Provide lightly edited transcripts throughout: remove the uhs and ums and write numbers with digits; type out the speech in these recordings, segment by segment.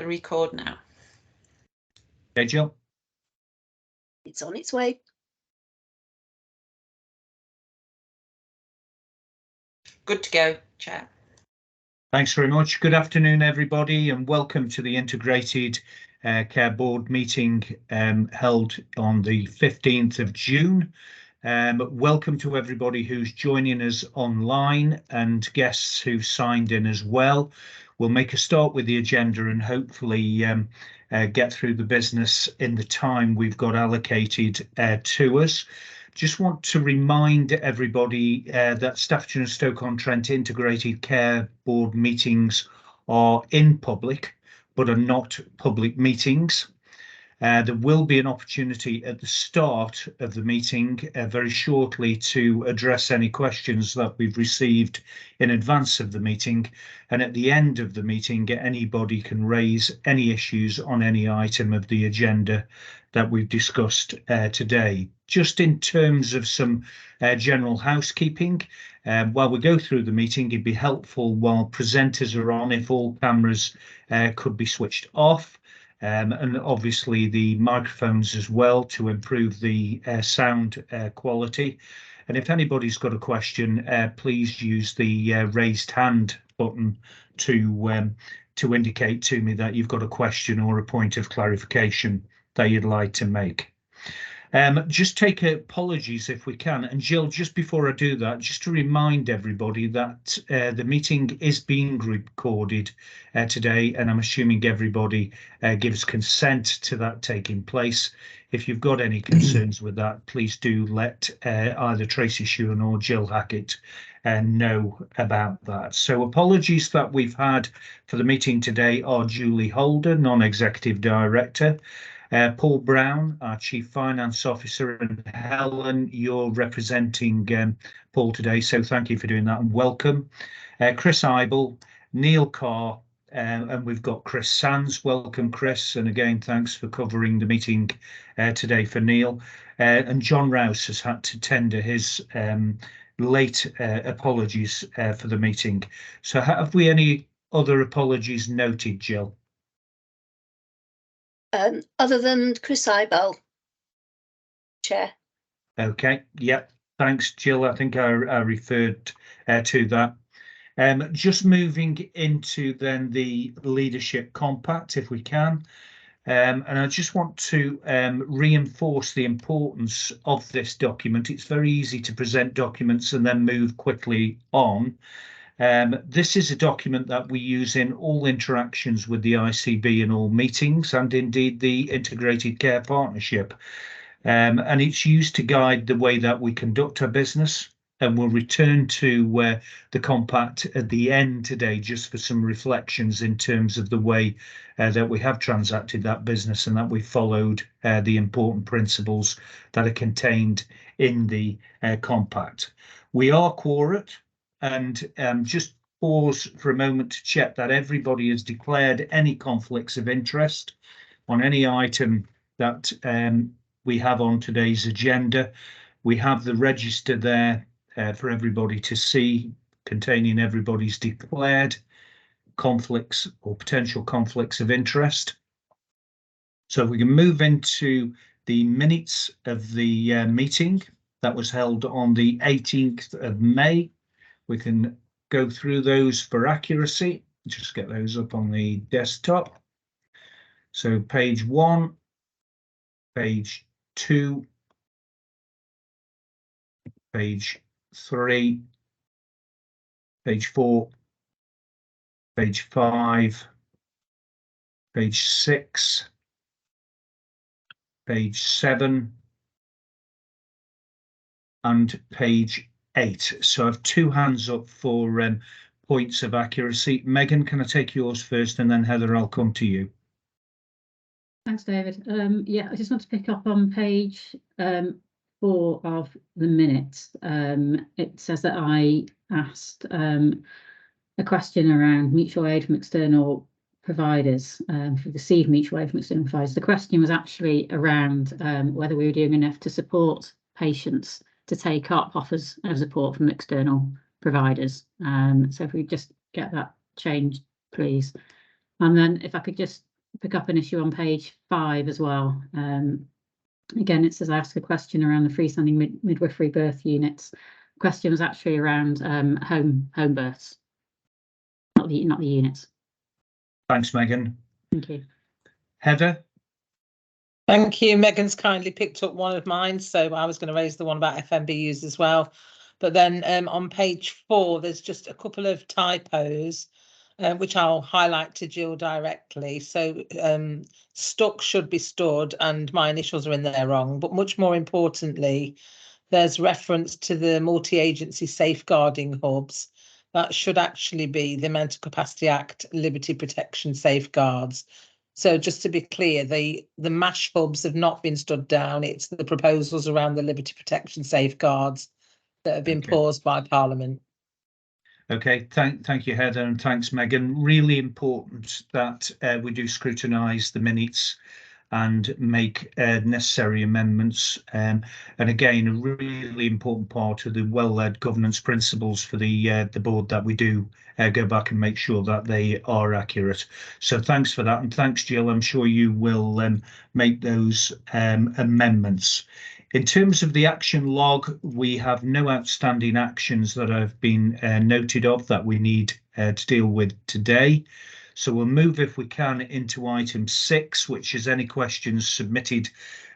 the record now. Okay, Jill. It's on its way. Good to go, Chair. Thanks very much. Good afternoon, everybody, and welcome to the Integrated Care Board meeting held on the 15th of June. Welcome to everybody who's joining us online and guests who've signed in as well. We'll make a start with the agenda and hopefully get through the business in the time we've got allocated to us. Just want to remind everybody that Staffordshire and Stoke-on-Trent Integrated Care Board meetings are in public, but are not public meetings. There will be an opportunity at the start of the meeting very shortly to address any questions that we've received in advance of the meeting. And at the end of the meeting, anybody can raise any issues on any item of the agenda that we've discussed today. Just in terms of some general housekeeping, while we go through the meeting, it'd be helpful while presenters are on if all cameras could be switched off. And obviously the microphones as well to improve the sound quality. And if anybody's got a question, please use the raised hand button to indicate to me that you've got a question or a point of clarification that you'd like to make. Just take apologies if we can. And Jill, just before I do that, just to remind everybody that the meeting is being recorded today, and I'm assuming everybody gives consent to that taking place. If you've got any concerns with that, please do let either Tracy Shewan or Jill Hackett know about that. So apologies that we've had for the meeting today are Julie Holder, Non-Executive Director, Paul Brown, our Chief Finance Officer, and Helen, you're representing Paul today, so thank you for doing that and welcome. Chris Eibel, Neil Carr, and we've got Chris Sands. Welcome, Chris, and again, thanks for covering the meeting today for Neil. And John Rouse has had to tender his late apologies for the meeting. So have we any other apologies noted, Jill? Other than Chris Eibel, Chair. Okay, yep, thanks, Jill. I think I referred to that. Just moving into then the leadership compact, if we can. And I just want to reinforce the importance of this document. It's very easy to present documents and then move quickly on. This is a document that we use in all interactions with the ICB in all meetings and indeed the Integrated Care Partnership. And it's used to guide the way that we conduct our business. And we'll return to the compact at the end today just for some reflections in terms of the way that we have transacted that business and that we followed the important principles that are contained in the compact. We are quorate. And just pause for a moment to check that everybody has declared any conflicts of interest on any item that we have on today's agenda. We have the register there for everybody to see, containing everybody's declared conflicts or potential conflicts of interest. So we can move into the minutes of the meeting that was held on the 18th of May. We can go through those for accuracy. Just get those up on the desktop. So page 1, page 2, page 3, page 4, page 5, page 6, page 7, and page 8. So I have two hands up for points of accuracy. Megan, can I take yours first, and then Heather, I'll come to you. Thanks, David. Yeah, I just want to pick up on page 4 of the minutes. It says that I asked a question around mutual aid from external providers, if we received mutual aid from external providers. The question was actually around whether we were doing enough to support patients to take up offers of support from external providers. So if we just get that changed, please. And then if I could just pick up an issue on page 5 as well. Again, it says I ask a question around the freestanding midwifery birth units. The question was actually around home births, not the units. Thanks, Megan. Thank you. Heather? Thank you. Megan's kindly picked up one of mine, so I was going to raise the one about FMBUs as well. But then on page 4, there's just a couple of typos, which I'll highlight to Jill directly. So stuck should be stood, and my initials are in there wrong. But much more importantly, there's reference to the multi-agency safeguarding hubs. That should actually be the Mental Capacity Act Liberty Protection Safeguards. So just to be clear, the MASH hubs have not been stood down. It's the proposals around the Liberty Protection Safeguards that have been paused by Parliament. Okay, thank you, Heather, and thanks, Megan. Really important that we do scrutinise the minutes and make necessary amendments. And again, a really important part of the well-led governance principles for the board that we do go back and make sure that they are accurate. So thanks for that, and thanks, Jill. I'm sure you will make those amendments. In terms of the action log, we have no outstanding actions that have been noted of that we need to deal with today. So we'll move, if we can, into item 6, which is any questions submitted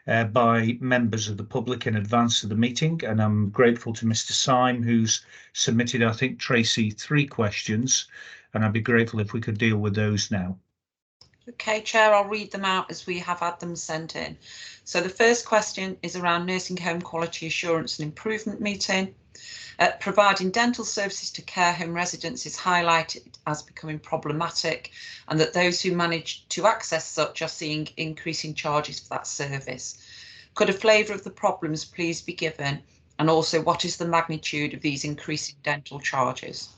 by members of the public in advance of the meeting. And I'm grateful to Mr. Syme, who's submitted, I think, Tracy, 3 questions. And I'd be grateful if we could deal with those now. Okay, Chair, I'll read them out as we have had them sent in. So the first question is around nursing home quality assurance and improvement meeting. Providing dental services to care home residents is highlighted as becoming problematic, and that those who manage to access such are seeing increasing charges for that service. Could a flavour of the problems please be given, and also what is the magnitude of these increasing dental charges?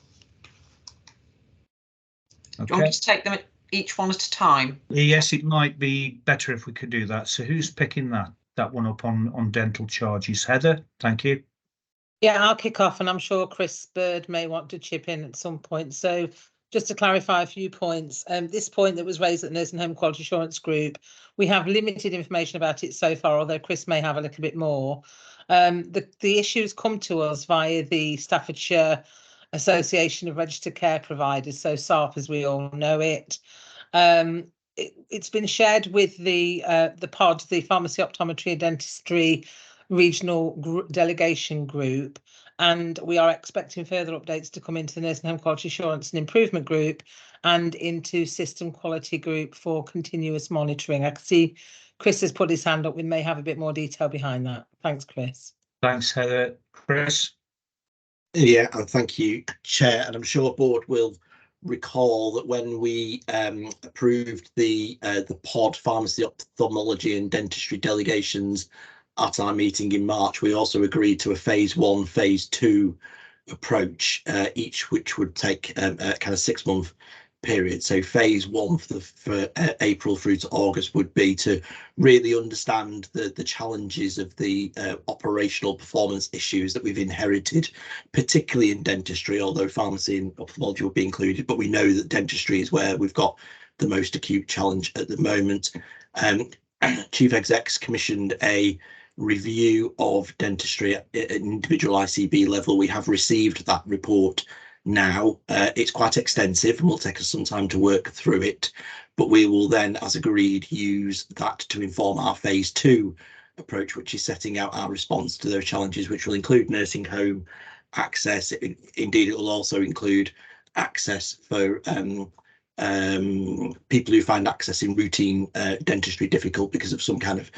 Okay. Do you want me to take them each one at a time? Yes, it might be better if we could do that. So who's picking that one up on dental charges? Heather, thank you. Yeah, I'll kick off, and I'm sure Chris Bird may want to chip in at some point. So just to clarify a few points, this point that was raised at the Nursing Home Quality Assurance Group, we have limited information about it so far, although Chris may have a little bit more. The issues come to us via the Staffordshire Association of Registered Care Providers, so SARP as we all know it. It's been shared with the POD, the Pharmacy, Optometry and Dentistry Regional Delegation Group, and we are expecting further updates to come into the Nursing Home Quality Assurance and Improvement Group and into System Quality Group for continuous monitoring. I can see Chris has put his hand up. We may have a bit more detail behind that. Thanks, Chris. Thanks, Heather. Chris? Yeah, and thank you, Chair. And I'm sure board will recall that when we approved the POD, Pharmacy, Ophthalmology and Dentistry delegations at our meeting in March, we also agreed to a phase 1, phase 2 approach, each which would take a kind of 6-month period. So phase 1 for April through to August would be to really understand the challenges of the operational performance issues that we've inherited, particularly in dentistry, although pharmacy and ophthalmology will be included, but we know that dentistry is where we've got the most acute challenge at the moment. Chief Exec's commissioned a review of dentistry at an individual ICB level. We have received that report now. It's quite extensive and will take us some time to work through it, but we will then, as agreed, use that to inform our phase 2 approach, which is setting out our response to those challenges, which will include nursing home access. Indeed, it will also include access for people who find accessing routine dentistry difficult because of some kind of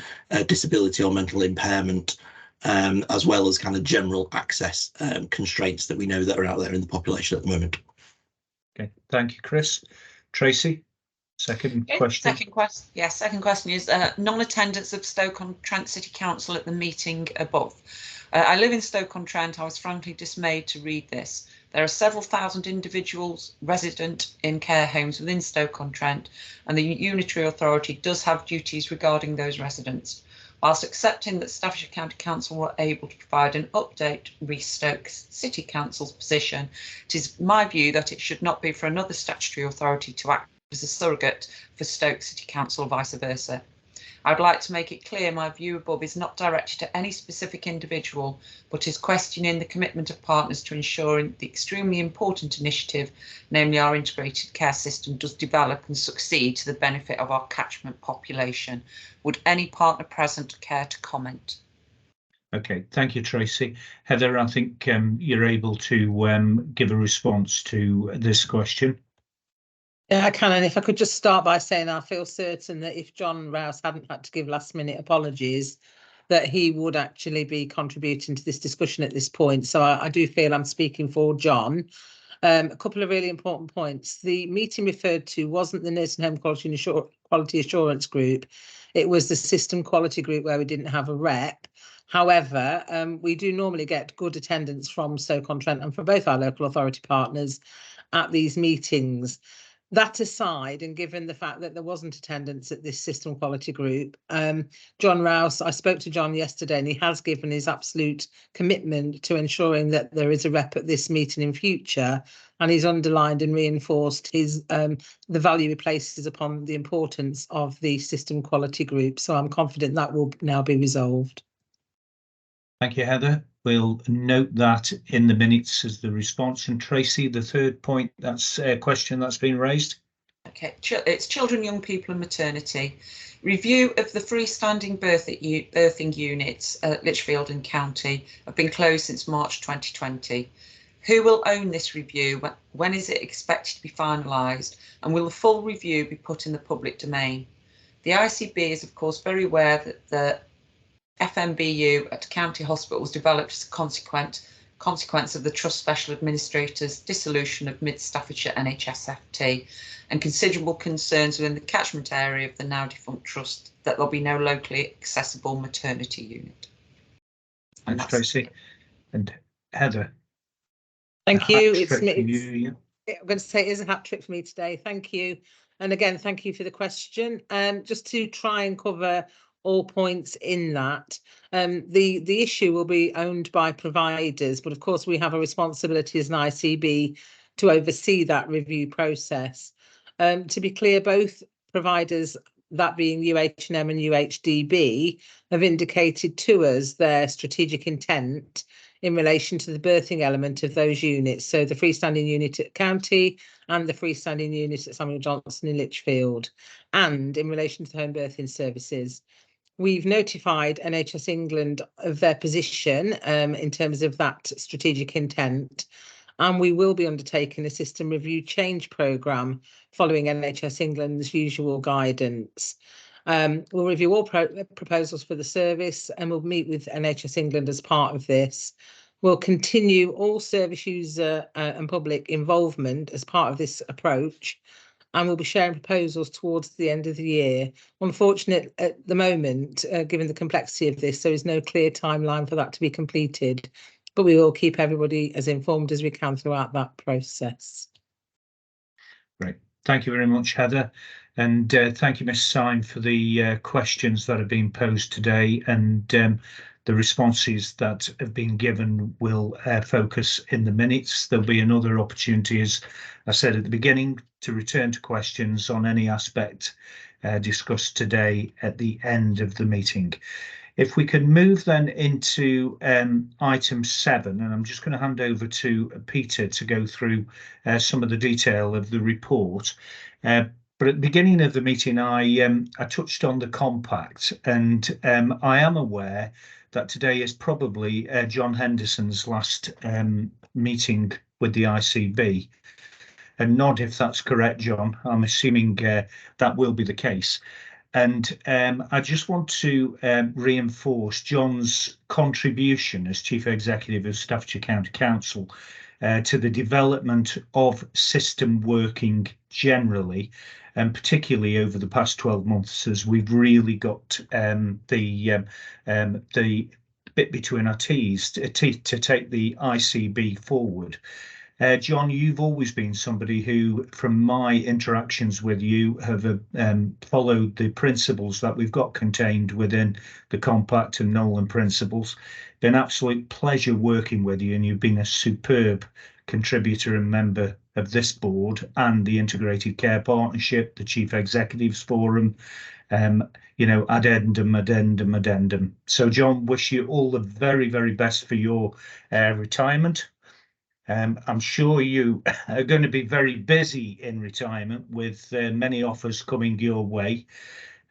disability or mental impairment, as well as kind of general access constraints that we know that are out there in the population at the moment. Okay, thank you, Chris. Tracy, second question. Second question is non-attendance of Stoke-on-Trent City Council at the meeting above. I live in Stoke-on-Trent. I was frankly dismayed to read this. There are several thousand individuals resident in care homes within Stoke-on-Trent, and the Unitary Authority does have duties regarding those residents. Whilst accepting that Staffordshire County Council were able to provide an update re Stoke City Council's position, it is my view that it should not be for another statutory authority to act as a surrogate for Stoke City Council, vice versa. I would like to make it clear my view above is not directed to any specific individual, but is questioning the commitment of partners to ensuring the extremely important initiative, namely our integrated care system, does develop and succeed to the benefit of our catchment population. Would any partner present care to comment? Okay, thank you, Tracy. Heather, I think you're able to give a response to this question. Yeah, I can. And if I could just start by saying I feel certain that if John Rouse hadn't had to give last minute apologies, that he would actually be contributing to this discussion at this point. So I do feel I'm speaking for John. A couple of really important points. The meeting referred to wasn't the Nursing Home Quality Assurance Group. It was the System Quality Group where we didn't have a rep. However, we do normally get good attendance from Stoke-on-Trent and from both our local authority partners at these meetings. That aside, and given the fact that there wasn't attendance at this system quality group, John Rouse, I spoke to John yesterday and he has given his absolute commitment to ensuring that there is a rep at this meeting in future, and he's underlined and reinforced his the value he places upon the importance of the system quality group. So I'm confident that will now be resolved. Thank you, Heather. We'll note that in the minutes as the response. And Tracy, the third point, that's a question that's been raised. Okay, it's children, young people and maternity. Review of the freestanding birthing units at Lichfield and County have been closed since March 2020. Who will own this review? When is it expected to be finalised? And will the full review be put in the public domain? The ICB is, of course, very aware that the FMBU at County Hospital was developed as a consequence of the Trust Special Administrator's dissolution of Mid-Staffordshire NHSFT, and considerable concerns within the catchment area of the now defunct Trust that there'll be no locally accessible maternity unit. Thanks, Tracy. And Heather. Thank you. I'm going to say it is a hat trick for me today. Thank you. And again, thank you for the question. Just to try and cover all points in that. The issue will be owned by providers, but of course we have a responsibility as an ICB to oversee that review process. To be clear, both providers, that being UHM and UHDB, have indicated to us their strategic intent in relation to the birthing element of those units. So the freestanding unit at County and the freestanding unit at Samuel Johnson in Lichfield, and in relation to home birthing services. We've notified NHS England of their position in terms of that strategic intent, and we will be undertaking a system review change programme following NHS England's usual guidance. We'll review all proposals for the service, and we'll meet with NHS England as part of this. We'll continue all service user and public involvement as part of this approach, and we'll be sharing proposals towards the end of the year. Unfortunately, at the moment, given the complexity of this, there is no clear timeline for that to be completed, but we will keep everybody as informed as we can throughout that process. Great. Thank you very much, Heather. And thank you, Ms. Syme, for the questions that have been posed today, and the responses that have been given will focus in the minutes. There'll be another opportunity, as I said at the beginning, to return to questions on any aspect discussed today at the end of the meeting. If we can move then into item 7, and I'm just going to hand over to Peter to go through some of the detail of the report. But at the beginning of the meeting, I touched on the compact, and I am aware that today is probably John Henderson's last meeting with the ICB. And nod if that's correct, John. I'm assuming that will be the case. And I just want to reinforce John's contribution as Chief Executive of Staffordshire County Council to the development of system working generally, and particularly over the past 12 months, as we've really got the bit between our teeth to take the ICB forward. John, you've always been somebody who, from my interactions with you, have followed the principles that we've got contained within the Compact and Nolan principles. Been an absolute pleasure working with you, and you've been a superb contributor and member of this board and the Integrated Care Partnership, the Chief Executives Forum, addendum. So John, wish you all the very, very best for your retirement. I'm sure you are going to be very busy in retirement with many offers coming your way,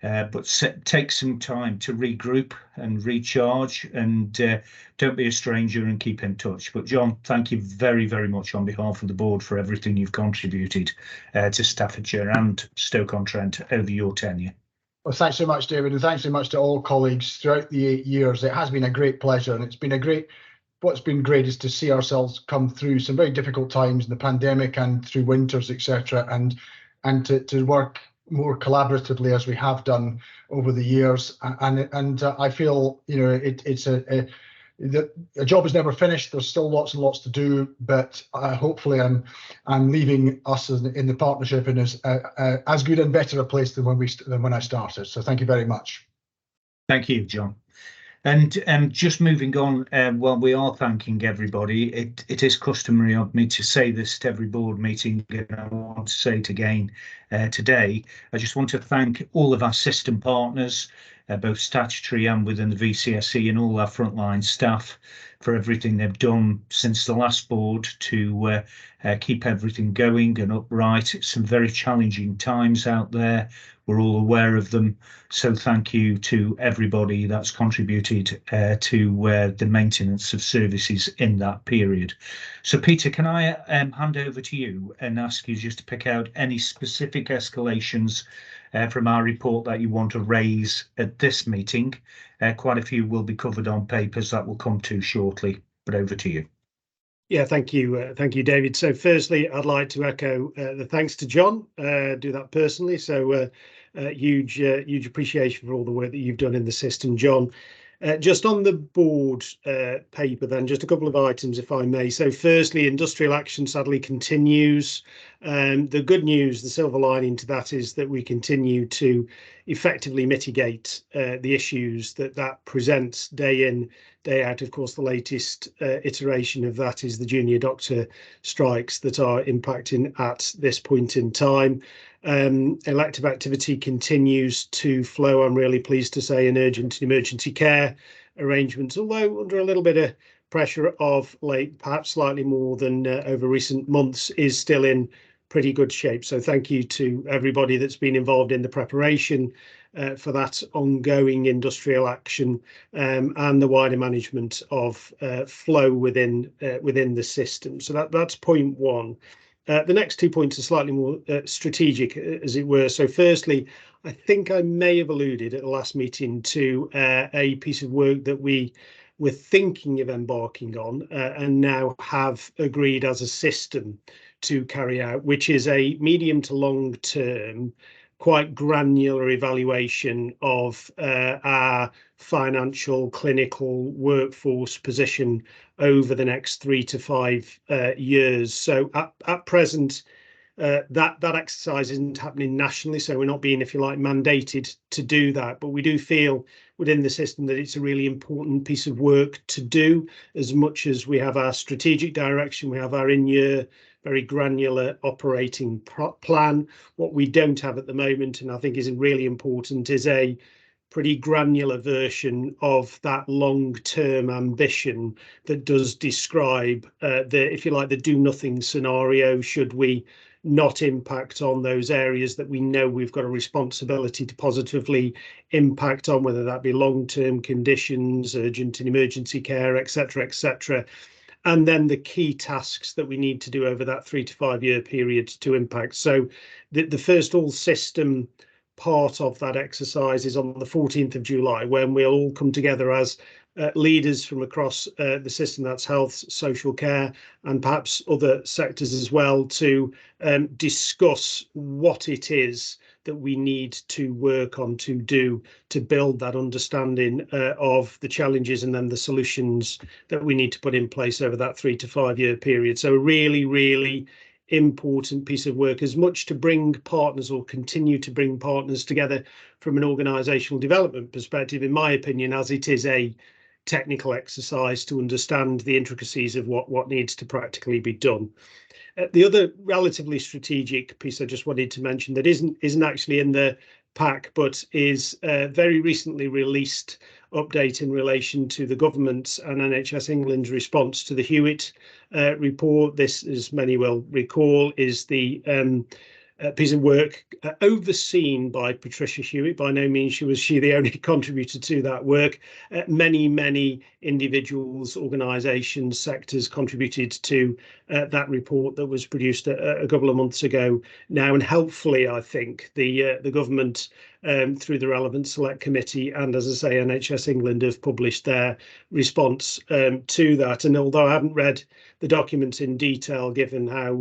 but take some time to regroup and recharge, and don't be a stranger and keep in touch. But John, thank you very, very much on behalf of the board for everything you've contributed to Staffordshire and Stoke-on-Trent over your tenure. Well, thanks so much, David, and thanks so much to all colleagues throughout the 8 years. It has been a great pleasure, and what's been great is to see ourselves come through some very difficult times in the pandemic and through winters, etc., and to work more collaboratively as we have done over the years. And I feel, it's a job is never finished. There's still lots and lots to do, but hopefully I'm leaving us in the partnership in as good and better a place than when I started. So thank you very much. Thank you, John. And just moving on, while we are thanking everybody, it is customary of me to say this to every board meeting, and I want to say it again today. I just want to thank all of our system partners, both statutory and within the VCSE, and all our frontline staff for everything they've done since the last board to keep everything going and upright. It's some very challenging times out there. We're all aware of them. So thank you to everybody that's contributed to the maintenance of services in that period. So Peter, can I hand over to you and ask you just to pick out any specific escalations from our report that you want to raise at this meeting? Quite a few will be covered on papers that will come to shortly, but over to you. Yeah, thank you, David. So firstly, I'd like to echo the thanks to John, do that personally. So huge appreciation for all the work that you've done in the system, John. Just on the board paper then, just a couple of items, if I may. So firstly, industrial action sadly continues. The good news, the silver lining to that, is that we continue to effectively mitigate the issues that presents day in, day out. Of course, the latest iteration of that is the junior doctor strikes that are impacting at this point in time. Elective activity continues to flow, I'm really pleased to say, in urgent and emergency care arrangements, although under a little bit of pressure of late, perhaps slightly more than over recent months, is still in pretty good shape. So thank you to everybody that's been involved in the preparation for that ongoing industrial action and the wider management of flow within the system. So that's point one. The next 2 points are slightly more strategic, as it were. So firstly, I think I may have alluded at the last meeting to a piece of work that we were thinking of embarking on and now have agreed as a system to carry out, which is a medium to long term, quite granular evaluation of our financial clinical workforce position over the next 3 to 5 years. So at present, that exercise isn't happening nationally, so we're not being, if you like, mandated to do that, but we do feel within the system that it's a really important piece of work to do. As much as we have our strategic direction, we have our in-year very granular operating plan. What we don't have at the moment, and I think is really important, is a pretty granular version of that long-term ambition that does describe if you like, the do-nothing scenario should we not impact on those areas that we know we've got a responsibility to positively impact on, whether that be long-term conditions, urgent and emergency care, etc., and then the key tasks that we need to do over that 3 to 5 year period to impact. So the first all system part of that exercise is on the 14th of July, when we'll all come together as leaders from across the system, that's health, social care, and perhaps other sectors as well, to discuss what it is that we need to work on to do to build that understanding of the challenges and then the solutions that we need to put in place over that 3 to 5 year period. So a really, really important piece of work, as much to bring partners or continue to bring partners together from an organisational development perspective, in my opinion, as it is a technical exercise to understand the intricacies of what needs to practically be done. The other relatively strategic piece I just wanted to mention that isn't actually in the pack, but is very recently released update in relation to the government's and NHS England's response to the Hewitt report. This, as many will recall, is the piece of work overseen by Patricia Hewitt. By no means was she the only contributor to that work. Many individuals, organisations, sectors contributed to that report that was produced a couple of months ago now, and helpfully, I think, the government through the relevant select committee and, as I say, NHS England have published their response to that. And although I haven't read the documents in detail, given how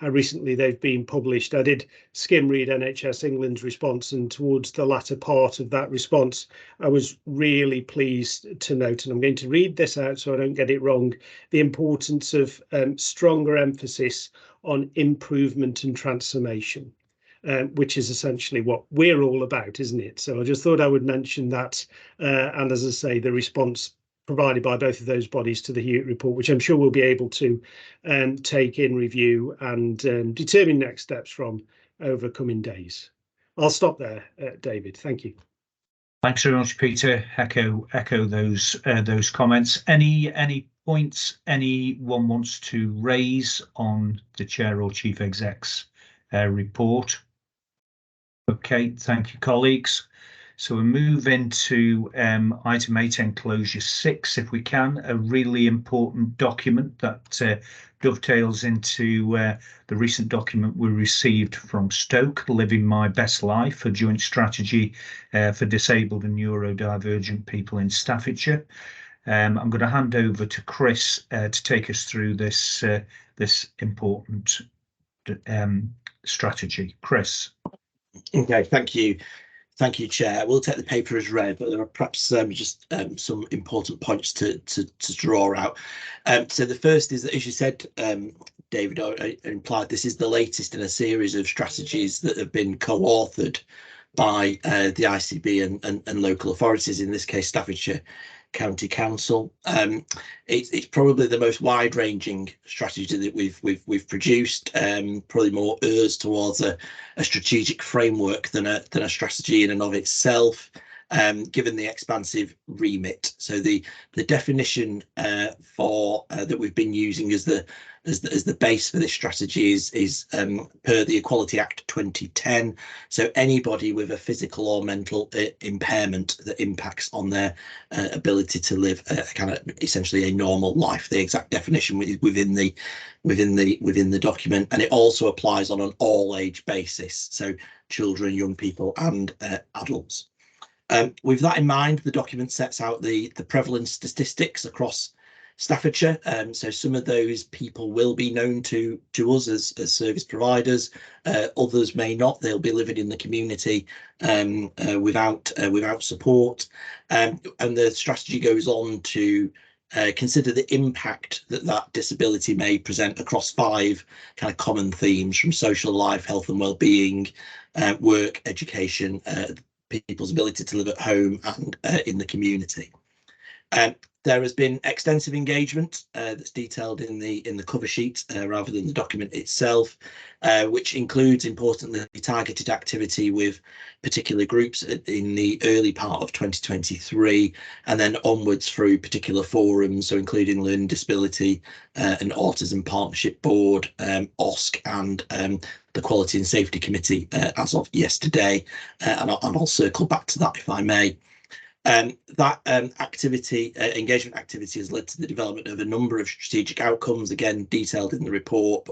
recently they've been published, I did skim read NHS England's response, and towards the latter part of that response, I was really pleased to note, and I'm going to read this out so I don't get it wrong, the importance of stronger emphasis on improvement and transformation. Which is essentially what we're all about, isn't it? So I just thought I would mention that. And as I say, the response provided by both of those bodies to the Hewitt report, which I'm sure we'll be able to take in review and determine next steps from over coming days. I'll stop there, David. Thank you. Thanks very much, Peter. Echo those comments. Any points anyone wants to raise on the Chair or Chief Exec's report? Okay, thank you, colleagues. So we move into item 8, enclosure 6, if we can, a really important document that dovetails into the recent document we received from Stoke, Living My Best Life, a joint strategy for disabled and neurodivergent people in Staffordshire. I'm going to hand over to Chris to take us through this important strategy. Chris. Okay, thank you, Chair. We'll take the paper as read, but there are perhaps just some important points to draw out. So the first is that, as you said, David, implied this is the latest in a series of strategies that have been co-authored by the ICB and local authorities, in this case Staffordshire County Council. It's probably the most wide-ranging strategy that we've produced, probably more errs towards a strategic framework than a strategy in and of itself, given the expansive remit. So the definition for that we've been using as the base for this strategy is per the Equality Act 2010. So anybody with a physical or mental impairment that impacts on their ability to live kind of essentially a normal life. The exact definition within the document, and it also applies on an all-age basis. So children, young people, and adults. With that in mind, the document sets out the prevalence statistics across Staffordshire. So some of those people will be known to us as service providers. Others may not. They'll be living in the community without support. And the strategy goes on to consider the impact that disability may present across 5 kind of common themes, from social life, health and well-being, work, education, people's ability to live at home and in the community. There has been extensive engagement that's detailed in the cover sheet rather than the document itself, which includes, importantly, targeted activity with particular groups in the early part of 2023, and then onwards through particular forums, so including Learning Disability and Autism Partnership Board, OSC, and the Quality and Safety Committee as of yesterday, and I'll circle back to that if I may. That engagement activity has led to the development of a number of strategic outcomes, again detailed in the report: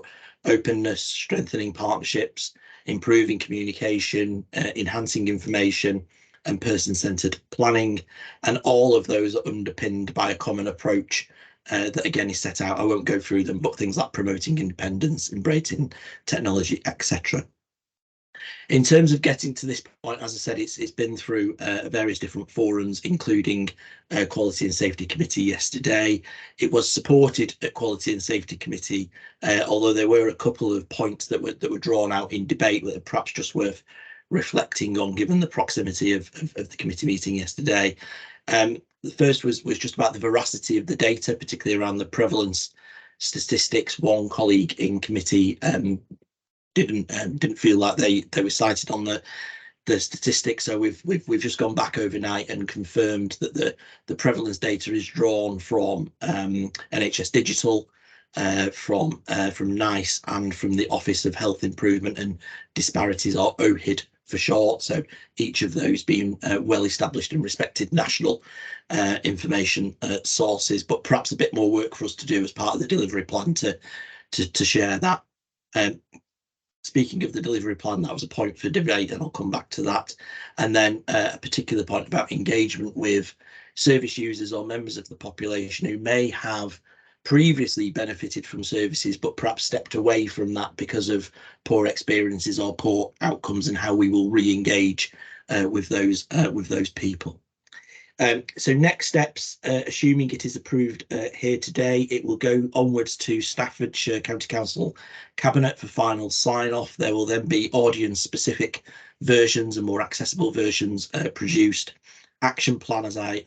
openness, strengthening partnerships, improving communication, enhancing information, and person-centred planning. And all of those are underpinned by a common approach that again is set out. I won't go through them, but things like promoting independence, embracing technology, etc. In terms of getting to this point, as I said, it's been through various different forums, including Quality and Safety Committee yesterday. It was supported at Quality and Safety Committee, although there were a couple of points that were drawn out in debate that are perhaps just worth reflecting on, given the proximity of the committee meeting yesterday. The first was just about the veracity of the data, particularly around the prevalence statistics. One colleague in committee didn't feel like they were cited on the statistics, so we've just gone back overnight and confirmed that the prevalence data is drawn from NHS Digital, from NICE, and from the Office of Health Improvement and Disparities, or OHID for short. So each of those being well established and respected national information sources, but perhaps a bit more work for us to do as part of the delivery plan to share that. Speaking of the delivery plan, that was a point for debate, and I'll come back to that. And then a particular point about engagement with service users or members of the population who may have previously benefited from services but perhaps stepped away from that because of poor experiences or poor outcomes, and how we will re-engage with those people. So next steps, assuming it is approved here today, it will go onwards to Staffordshire County Council Cabinet for final sign-off. There will then be audience-specific versions and more accessible versions produced. Action plan, as I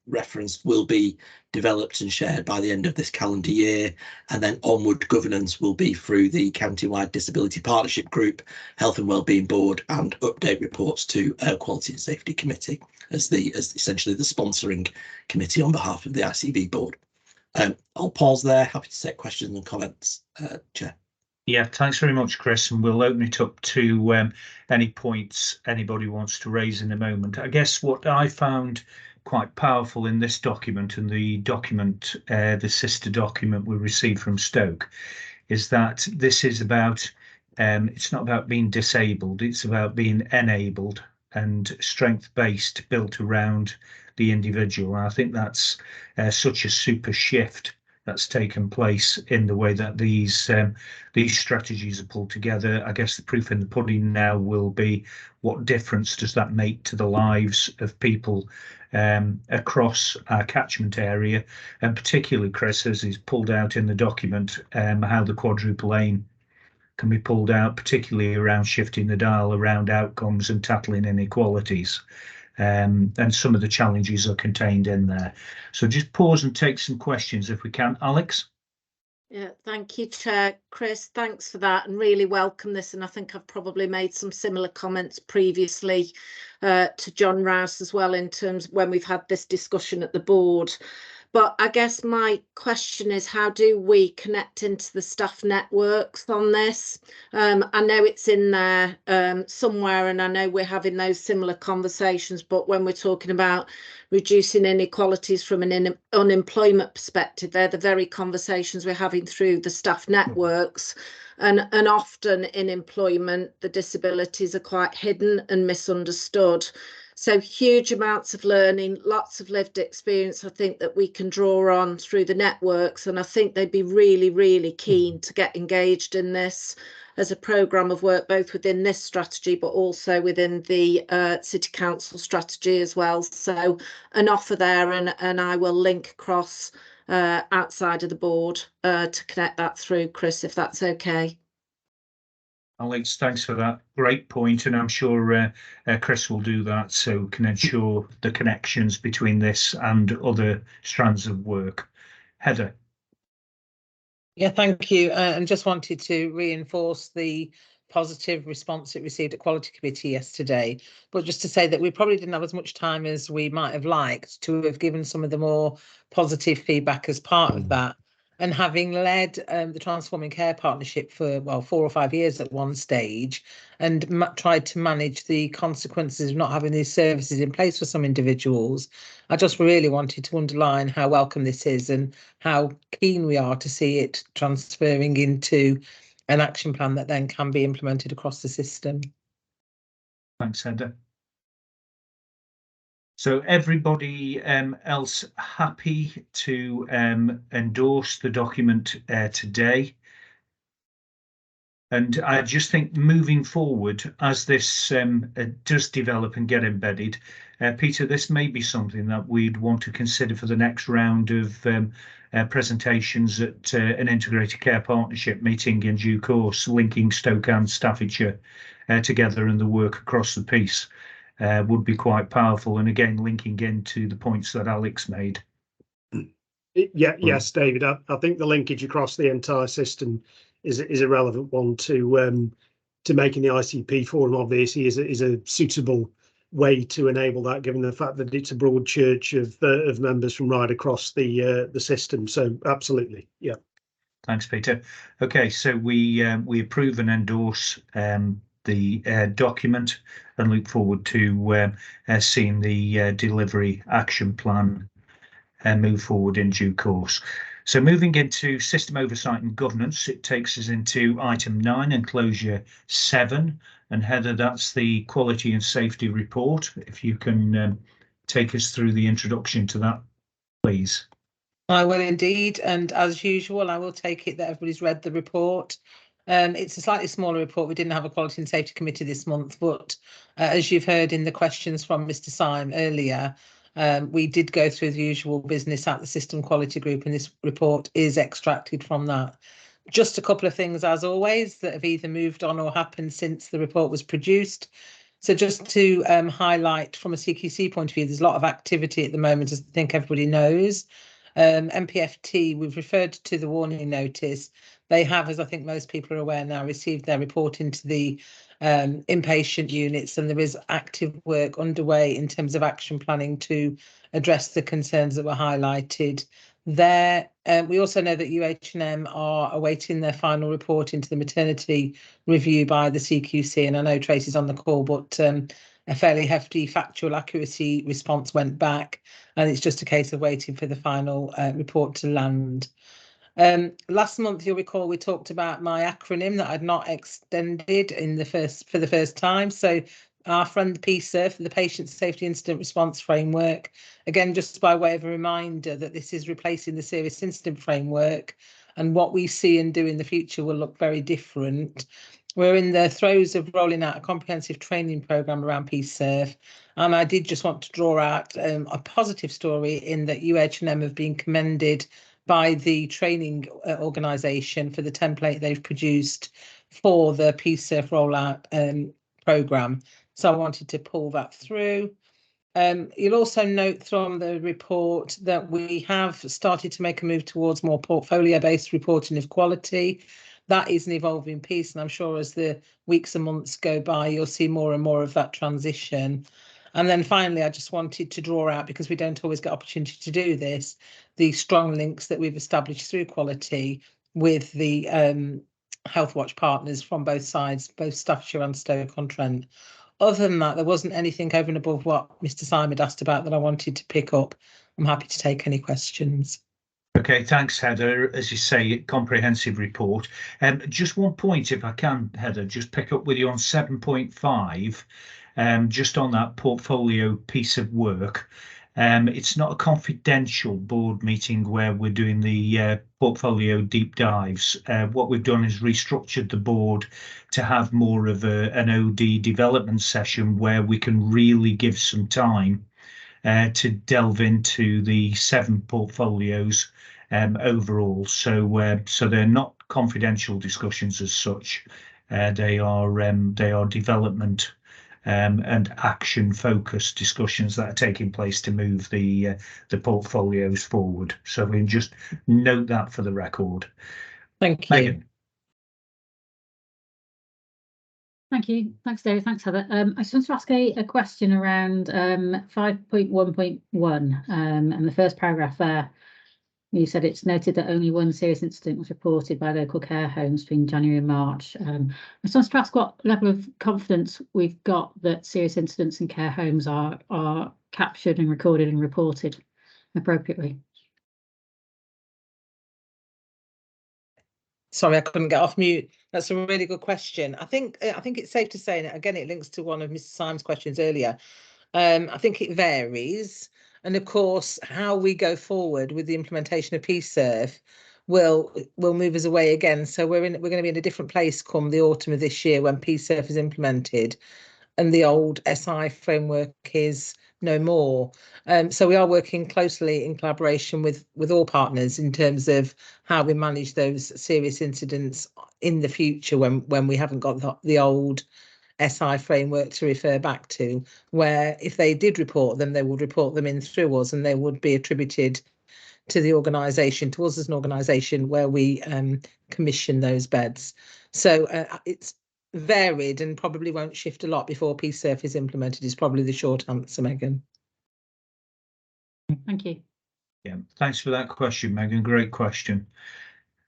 referenced, will be developed and shared by the end of this calendar year, and then onward governance will be through the county-wide Disability Partnership Group, Health and Wellbeing Board, and update reports to Quality and Safety Committee as essentially the sponsoring committee on behalf of the ICB board. I'll pause there. Happy to take questions and comments, Chair. Yeah, thanks very much, Chris, and we'll open it up to any points anybody wants to raise in a moment. I guess what I found quite powerful in this document, and the document, the sister document we received from Stoke, is that this is about, it's not about being disabled, it's about being enabled and strength-based, built around the individual. And I think that's such a super shift that's taken place in the way that these strategies are pulled together. I guess the proof in the pudding now will be what difference does that make to the lives of people across our catchment area, and particularly, Chris, as is pulled out in the document, how the quadruple aim can be pulled out, particularly around shifting the dial around outcomes and tackling inequalities. And some of the challenges are contained in there. So just pause and take some questions if we can. Alex? Yeah, thank you, Chair. Chris, thanks for that, and really welcome this. And I think I've probably made some similar comments previously to John Rouse as well, in terms of when we've had this discussion at the board. But I guess my question is, how do we connect into the staff networks on this? I know it's in there somewhere, and I know we're having those similar conversations, but when we're talking about reducing inequalities from an unemployment perspective, they're the very conversations we're having through the staff networks. And often in employment, the disabilities are quite hidden and misunderstood. So huge amounts of learning, lots of lived experience, I think, that we can draw on through the networks. And I think they'd be really, really keen to get engaged in this as a programme of work, both within this strategy, but also within the City Council strategy as well. So an offer there, and I will link across outside of the board to connect that through, Chris, if that's okay. Alex, thanks for that. Great point, and I'm sure Chris will do that, so can ensure the connections between this and other strands of work. Heather. Yeah, thank you. And just wanted to reinforce the positive response it received at Quality Committee yesterday, but just to say that we probably didn't have as much time as we might have liked to have given some of the more positive feedback as part of that. And having led the Transforming Care Partnership for, well, 4 or 5 years at one stage, and tried to manage the consequences of not having these services in place for some individuals, I just really wanted to underline how welcome this is and how keen we are to see it transferring into an action plan that then can be implemented across the system. Thanks, Heather. So everybody else happy to endorse the document today? And I just think moving forward, as this does develop and get embedded, Peter, this may be something that we'd want to consider for the next round of presentations at an integrated care partnership meeting in due course, linking Stoke and Staffordshire together and the work across the piece. would be quite powerful. And again, linking into the points that Alex made. Yes, David. I think the linkage across the entire system is a relevant one to making the ICP forum obviously is a suitable way to enable that, given the fact that it's a broad church of members from right across the system. So absolutely, yeah. Thanks, Peter. Okay, so we approve and endorse the document and look forward to seeing the delivery action plan move forward in due course. So moving into system oversight and governance, it takes us into item 9 and closure 7. And Heather, that's the quality and safety report. If you can take us through the introduction to that, please. I will indeed, and as usual, I will take it that everybody's read the report. It's a slightly smaller report. We didn't have a quality and safety committee this month, but as you've heard in the questions from Mr. Syme earlier, we did go through the usual business at the system quality group, and this report is extracted from that. Just a couple of things, as always, that have either moved on or happened since the report was produced. So just to highlight from a CQC point of view, there's a lot of activity at the moment, as I think everybody knows. MPFT, we've referred to the warning notice. They have, as I think most people are aware now, received their report into the inpatient units, and there is active work underway in terms of action planning to address the concerns that were highlighted there. We also know that UH&M are awaiting their final report into the maternity review by the CQC, and I know Tracy's on the call, but a fairly hefty factual accuracy response went back, and it's just a case of waiting for the final report to land. Last month, you'll recall, we talked about my acronym that I'd not extended for the first time. So our friend, the PSIRF, the Patient Safety Incident Response Framework, again, just by way of a reminder that this is replacing the Serious Incident Framework, and what we see and do in the future will look very different. We're in the throes of rolling out a comprehensive training programme around PSIRF, and I did just want to draw out a positive story in that UH&M have been commended by the training organisation for the template they've produced for the PSIRF rollout programme. So I wanted to pull that through. You'll also note from the report that we have started to make a move towards more portfolio-based reporting of quality. That is an evolving piece, and I'm sure as the weeks and months go by, you'll see more and more of that transition. And then finally, I just wanted to draw out, because we don't always get opportunity to do this, the strong links that we've established through quality with the Health Watch partners from both sides, both Staffordshire and Stoke-on-Trent. Other than that, there wasn't anything over and above what Mr. Syme had asked about that I wanted to pick up. I'm happy to take any questions. Okay, thanks, Heather. As you say, comprehensive report. Just one point, if I can, Heather, just pick up with you on 7.5, just on that portfolio piece of work. It's not a confidential board meeting where we're doing the portfolio deep dives. What we've done is restructured the board to have more of an OD development session where we can really give some time to delve into the 7 portfolios overall. So they're not confidential discussions as such. They are development and action focused discussions that are taking place to move the portfolios forward. So we can just note that for the record. Thank you. Megan. Thank you. Thanks, David. Thanks, Heather. I just want to ask a question around 5.1.1 and the first paragraph there. You said it's noted that only one serious incident was reported by local care homes between January and March. I just want to ask what level of confidence we've got that serious incidents in care homes are captured and recorded and reported appropriately. Sorry, I couldn't get off mute. That's a really good question. I think it's safe to say, and again, it links to one of Mr. Syme's questions earlier. I think it varies. And of course, how we go forward with the implementation of PSIRF will move us away again. So we're going to be in a different place come the autumn of this year when PSIRF is implemented and the old SI framework is no more. So we are working closely in collaboration with all partners in terms of how we manage those serious incidents in the future when we haven't got the old SI framework to refer back to, where if they did report them, they would report them in through us, and they would be attributed to the organisation, to us as an organisation where we commission those beds. So it's varied and probably won't shift a lot before PSERF is implemented, is probably the short answer, Megan. Thank you. Yeah, thanks for that question, Megan. Great question.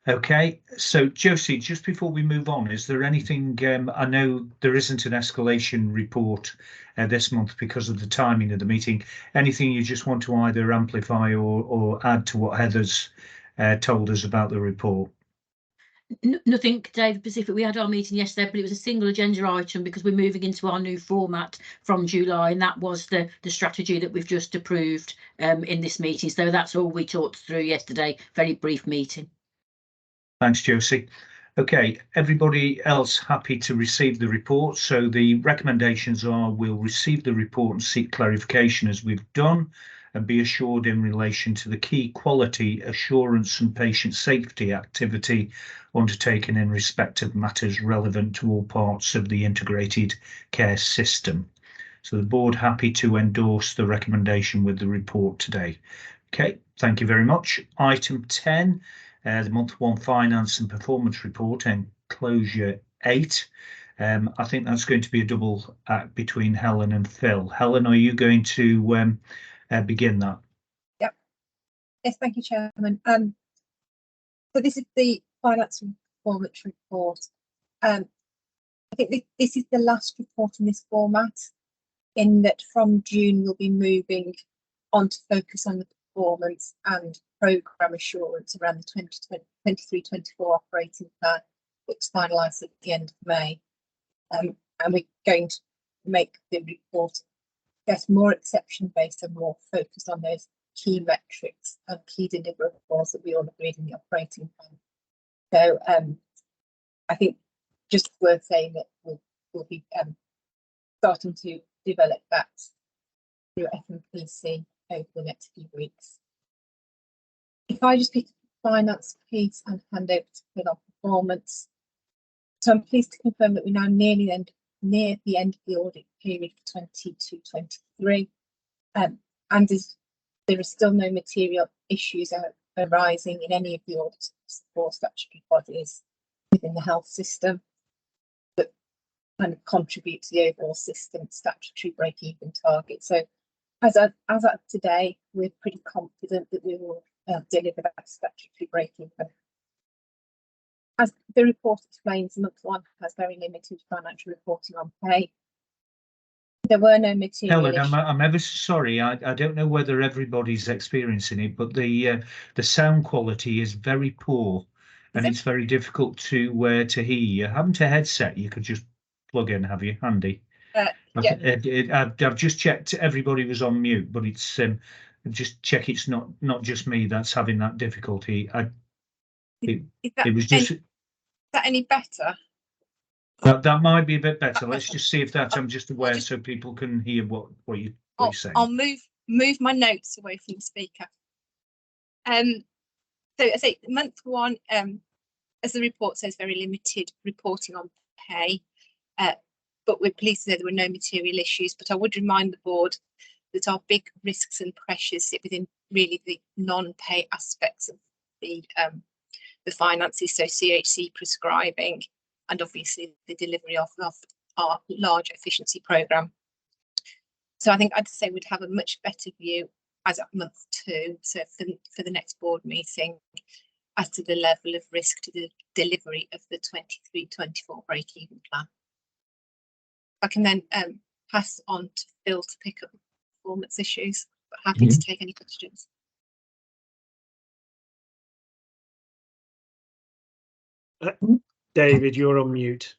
Okay, so Josie, just before we move on, is there anything, I know there isn't an escalation report this month because of the timing of the meeting, anything you just want to either amplify or add to what Heather's told us about the report? Nothing, Dave, specific. We had our meeting yesterday, but it was a single agenda item because we're moving into our new format from July, and that was the strategy that we've just approved in this meeting. So that's all we talked through yesterday. Very brief meeting. Thanks, Josie. Okay, everybody else happy to receive the report? So the recommendations are we'll receive the report and seek clarification as we've done, and be assured in relation to the key quality assurance and patient safety activity undertaken in respect of matters relevant to all parts of the integrated care system. So the board happy to endorse the recommendation with the report today. Okay, thank you very much. Item 10, the month one finance and performance report, enclosure 8. I think that's going to be a double act between Helen and Phil. Helen, are you going to begin that? Yep. Yes, thank you, Chairman. So this is the finance and performance report. I think this is the last report in this format, in that from June we'll be moving on to focus on the performance and programme assurance around the 23-24 operating plan, which is finalised at the end of May. And we're going to make the report get more exception based and more focused on those key metrics and key deliverables that we all agreed in the operating plan. So I think just worth saying that we'll be starting to develop that through FMPC over the next few weeks. If I just pick up the finance piece and hand over to Phil on performance. So I'm pleased to confirm that we're now near the end of the audit period for 22-23, and there are still no material issues arising in any of the audit or statutory bodies within the health system that kind of contribute to the overall system statutory break-even target. So as of today, we're pretty confident that we will deliver that statutory break-even. As the report explains, month one has very limited financial reporting on pay. There were no material Helen, I'm ever so sorry. I don't know whether everybody's experiencing it, but the sound quality is very poor, and it's very difficult to hear you. Haven't a headset you could just plug in, have you, handy? Yeah. I've just checked everybody was on mute, but it's just check it's not just me that's having that difficulty. It was just. Is that any better? That might be a bit better. Let's just see if that. I'm just aware so people can hear what you're saying. I'll move my notes away from the speaker. So I say month one, as the report says, very limited reporting on pay, but we're pleased to say there were no material issues. But I would remind the board that our big risks and pressures sit within really the non-pay aspects of the finances, so CHC prescribing, and obviously the delivery of our large efficiency programme. So I think I'd say we'd have a much better view as at month 2, so for the next board meeting, as to the level of risk to the delivery of the 23-24 break-even plan. I can then pass on to Phil to pick up performance issues, but happy to take any questions. David, you're on mute.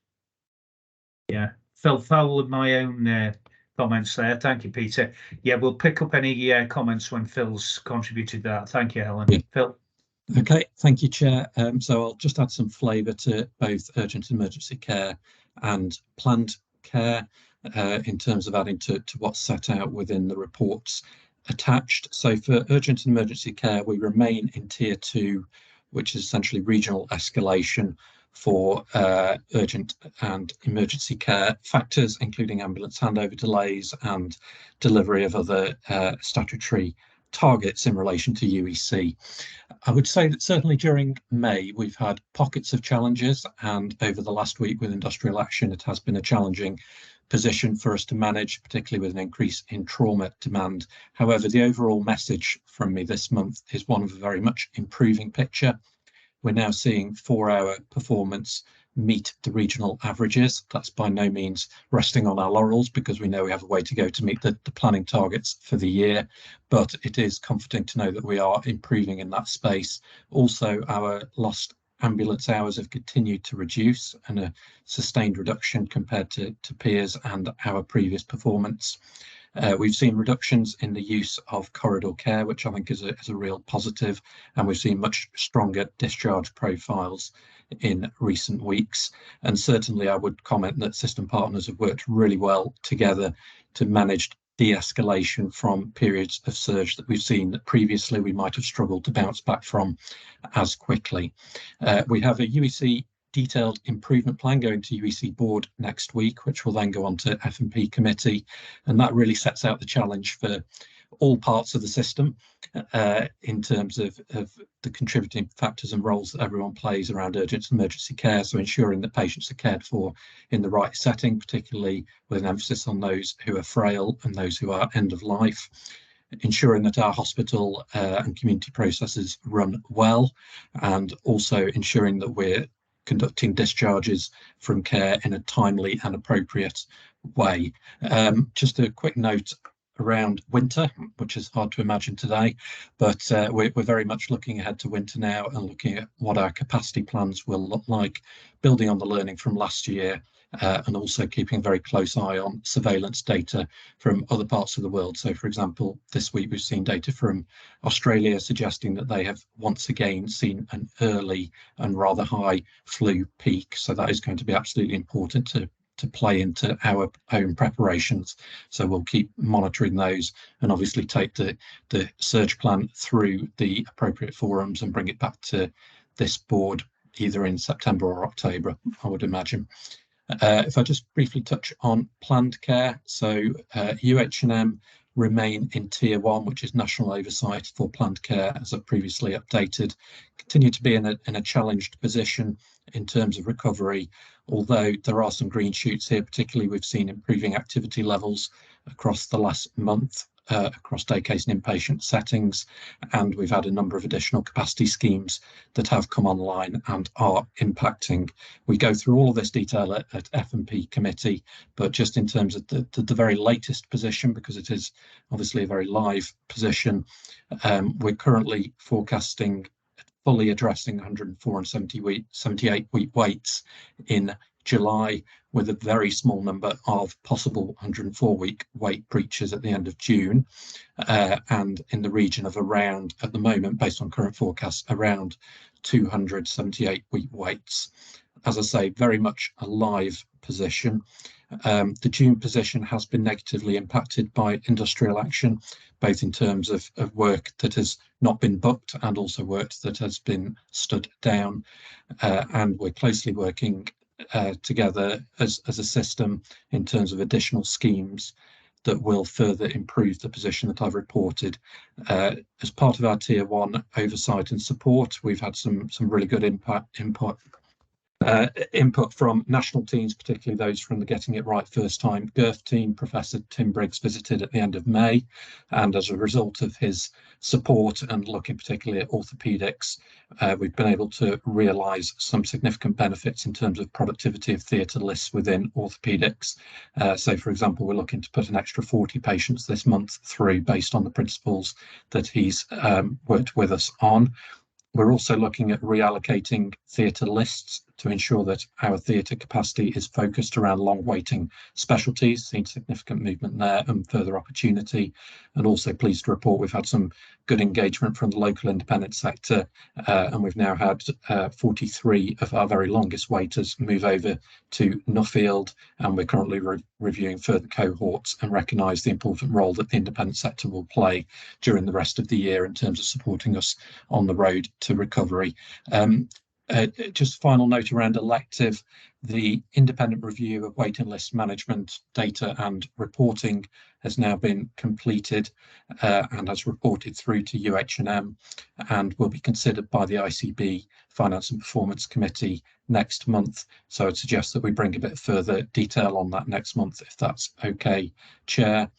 Yeah, fell foul of my own comments there. Thank you, Peter. Yeah, we'll pick up any comments when Phil's contributed that. Thank you, Helen. Yeah. Phil. Okay, thank you, Chair. So I'll just add some flavour to both urgent and emergency care and planned care in terms of adding to what's set out within the reports attached. So for urgent and emergency care, we remain in tier 2, which is essentially regional escalation for urgent and emergency care factors, including ambulance handover delays and delivery of other statutory targets in relation to UEC. I would say that certainly during May, we've had pockets of challenges, and over the last week with industrial action, it has been a challenging position for us to manage, particularly with an increase in trauma demand. However, the overall message from me this month is one of a very much improving picture. We're now seeing 4-hour performance meet the regional averages. That's by no means resting on our laurels, because we know we have a way to go to meet the planning targets for the year, but it is comforting to know that we are improving in that space. Also, our lost ambulance hours have continued to reduce, and a sustained reduction compared to peers and our previous performance. We've seen reductions in the use of corridor care, which I think is a real positive, and we've seen much stronger discharge profiles in recent weeks. And certainly I would comment that system partners have worked really well together to manage de-escalation from periods of surge that we've seen that previously we might have struggled to bounce back from as quickly. We have a UEC detailed improvement plan going to UEC board next week, which will then go on to F&P committee, and that really sets out the challenge for all parts of the system in terms of the contributing factors and roles that everyone plays around urgent and emergency care. So ensuring that patients are cared for in the right setting, particularly with an emphasis on those who are frail and those who are end of life. Ensuring that our hospital and community processes run well, and also ensuring that we're conducting discharges from care in a timely and appropriate way. Just a quick note around winter, which is hard to imagine today, but we're very much looking ahead to winter now and looking at what our capacity plans will look like, building on the learning from last year, and also keeping a very close eye on surveillance data from other parts of the world. So, for example, this week we've seen data from Australia suggesting that they have once again seen an early and rather high flu peak. So that is going to be absolutely important to play into our own preparations. So we'll keep monitoring those and obviously take the surge plan through the appropriate forums and bring it back to this board either in September or October, I would imagine. If I just briefly touch on planned care, so UH&M remain in Tier 1, which is national oversight for planned care, as I've previously updated, continue to be in a challenged position in terms of recovery, although there are some green shoots here. Particularly we've seen improving activity levels across the last month across day case and inpatient settings, and we've had a number of additional capacity schemes that have come online and are impacting. We go through all of this detail at F&P committee, but just in terms of the very latest position, because it is obviously a very live position, we're currently forecasting fully addressing 104 and 78 week waits in July, with a very small number of possible 104 week wait breaches at the end of June, and in the region of around, at the moment, based on current forecasts, around 278 week waits. As I say, very much a live position. The June position has been negatively impacted by industrial action, both in terms of work that has not been booked and also work that has been stood down, and we're closely working together as a system in terms of additional schemes that will further improve the position that I've reported. As part of our Tier 1 oversight and support, we've had some really good input from national teams, particularly those from the Getting It Right First Time GIRF team. Professor Tim Briggs visited at the end of May, and as a result of his support and looking particularly at orthopaedics, we've been able to realise some significant benefits in terms of productivity of theatre lists within orthopaedics. So, for example, we're looking to put an extra 40 patients this month through based on the principles that he's worked with us on. We're also looking at reallocating theatre lists to ensure that our theatre capacity is focused around long waiting specialties, seen significant movement there and further opportunity. And also pleased to report we've had some good engagement from the local independent sector, and we've now had 43 of our very longest waiters move over to Nuffield, and we're currently reviewing further cohorts and recognise the important role that the independent sector will play during the rest of the year in terms of supporting us on the road to recovery. Just final note around elective, the independent review of waiting list management data and reporting has now been completed and has reported through to UH&M and will be considered by the ICB Finance and Performance Committee next month. So I'd suggest that we bring a bit further detail on that next month, if that's okay, Chair.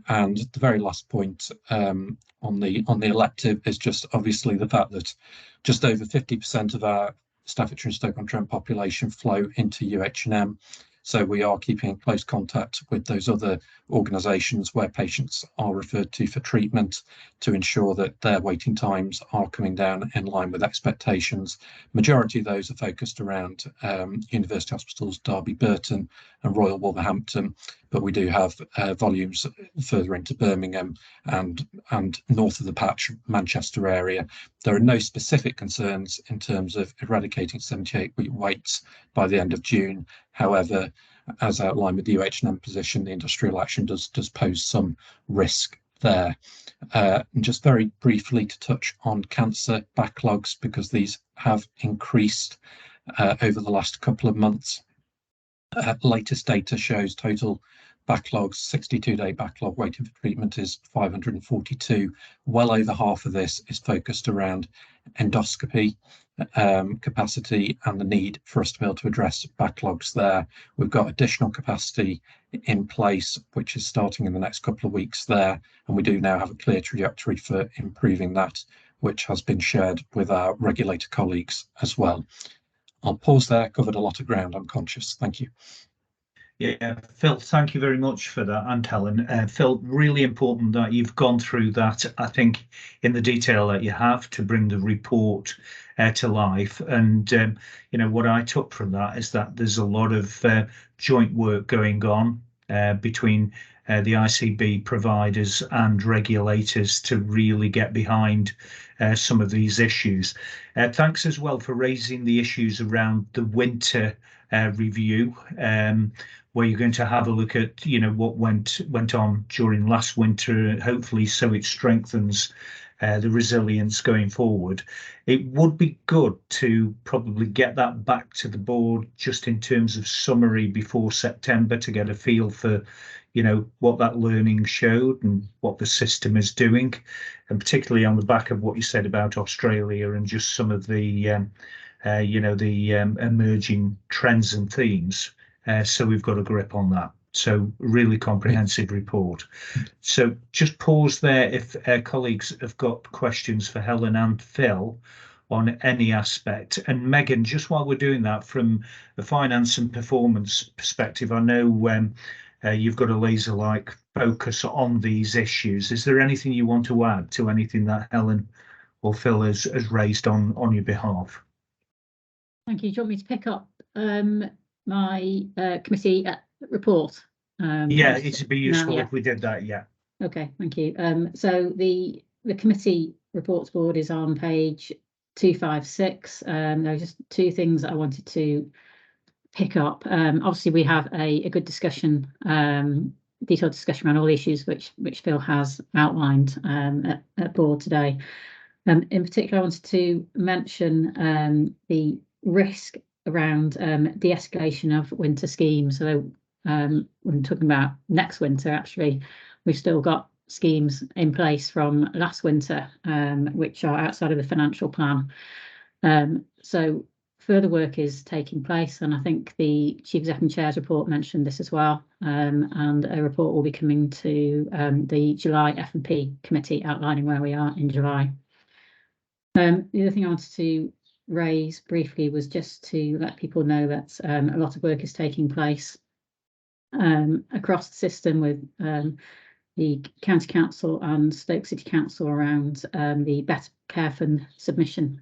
And the very last point on the elective is just obviously the fact that just over 50% of our Staffordshire and Stoke-on-Trent population flow into UH&M. So we are keeping in close contact with those other organisations where patients are referred to for treatment to ensure that their waiting times are coming down in line with expectations. Majority of those are focused around University Hospitals, Derby, Burton and Royal Wolverhampton, but we do have volumes further into Birmingham and north of the patch, Manchester area. There are no specific concerns in terms of eradicating 78-week waits by the end of June. However, as outlined with the UH&M position, the industrial action does pose some risk there. And just very briefly to touch on cancer backlogs, because these have increased over the last couple of months. Latest data shows total backlogs, 62-day backlog waiting for treatment is 542. Well over half of this is focused around endoscopy capacity and the need for us to be able to address backlogs there. We've got additional capacity in place, which is starting in the next couple of weeks there, and we do now have a clear trajectory for improving that, which has been shared with our regulator colleagues as well. I'll pause there, covered a lot of ground, I'm conscious. Thank you. Yeah, Phil, thank you very much for that, and Helen. Phil, really important that you've gone through that, I think, in the detail that you have to bring the report to life. And, you know, what I took from that is that there's a lot of joint work going on between the ICB providers and regulators to really get behind some of these issues. Thanks as well for raising the issues around the winter review, where you're going to have a look at, you know, what went on during last winter, hopefully, so it strengthens the resilience going forward. It would be good to probably get that back to the board just in terms of summary before September to get a feel for, you know, what that learning showed and what the system is doing, and particularly on the back of what you said about Australia and just some of the you know, the emerging trends and themes. So we've got a grip on that. So really comprehensive report. So just pause there if colleagues have got questions for Helen and Phil on any aspect. And Megan, just while we're doing that, from the finance and performance perspective, I know you've got a laser-like focus on these issues. Is there anything you want to add to anything that Helen or Phil has raised on your behalf? Thank you. Do you want me to pick up my committee report? Yeah, it'd be useful if we did that. Yeah. Okay, thank you. So the committee reports board is on page 256. There are just two things that I wanted to pick up. Obviously, we have a good discussion, detailed discussion around all the issues which Phil has outlined at board today. In particular, I wanted to mention the risk around de-escalation of winter schemes. So when talking about next winter, actually, we've still got schemes in place from last winter, which are outside of the financial plan. So further work is taking place, and I think the Chief Executive Chair's report mentioned this as well, and a report will be coming to the July F&P committee outlining where we are in July. The other thing I wanted to raise briefly was just to let people know that a lot of work is taking place across the system with the County Council and Stoke City Council around the Better Care Fund submission.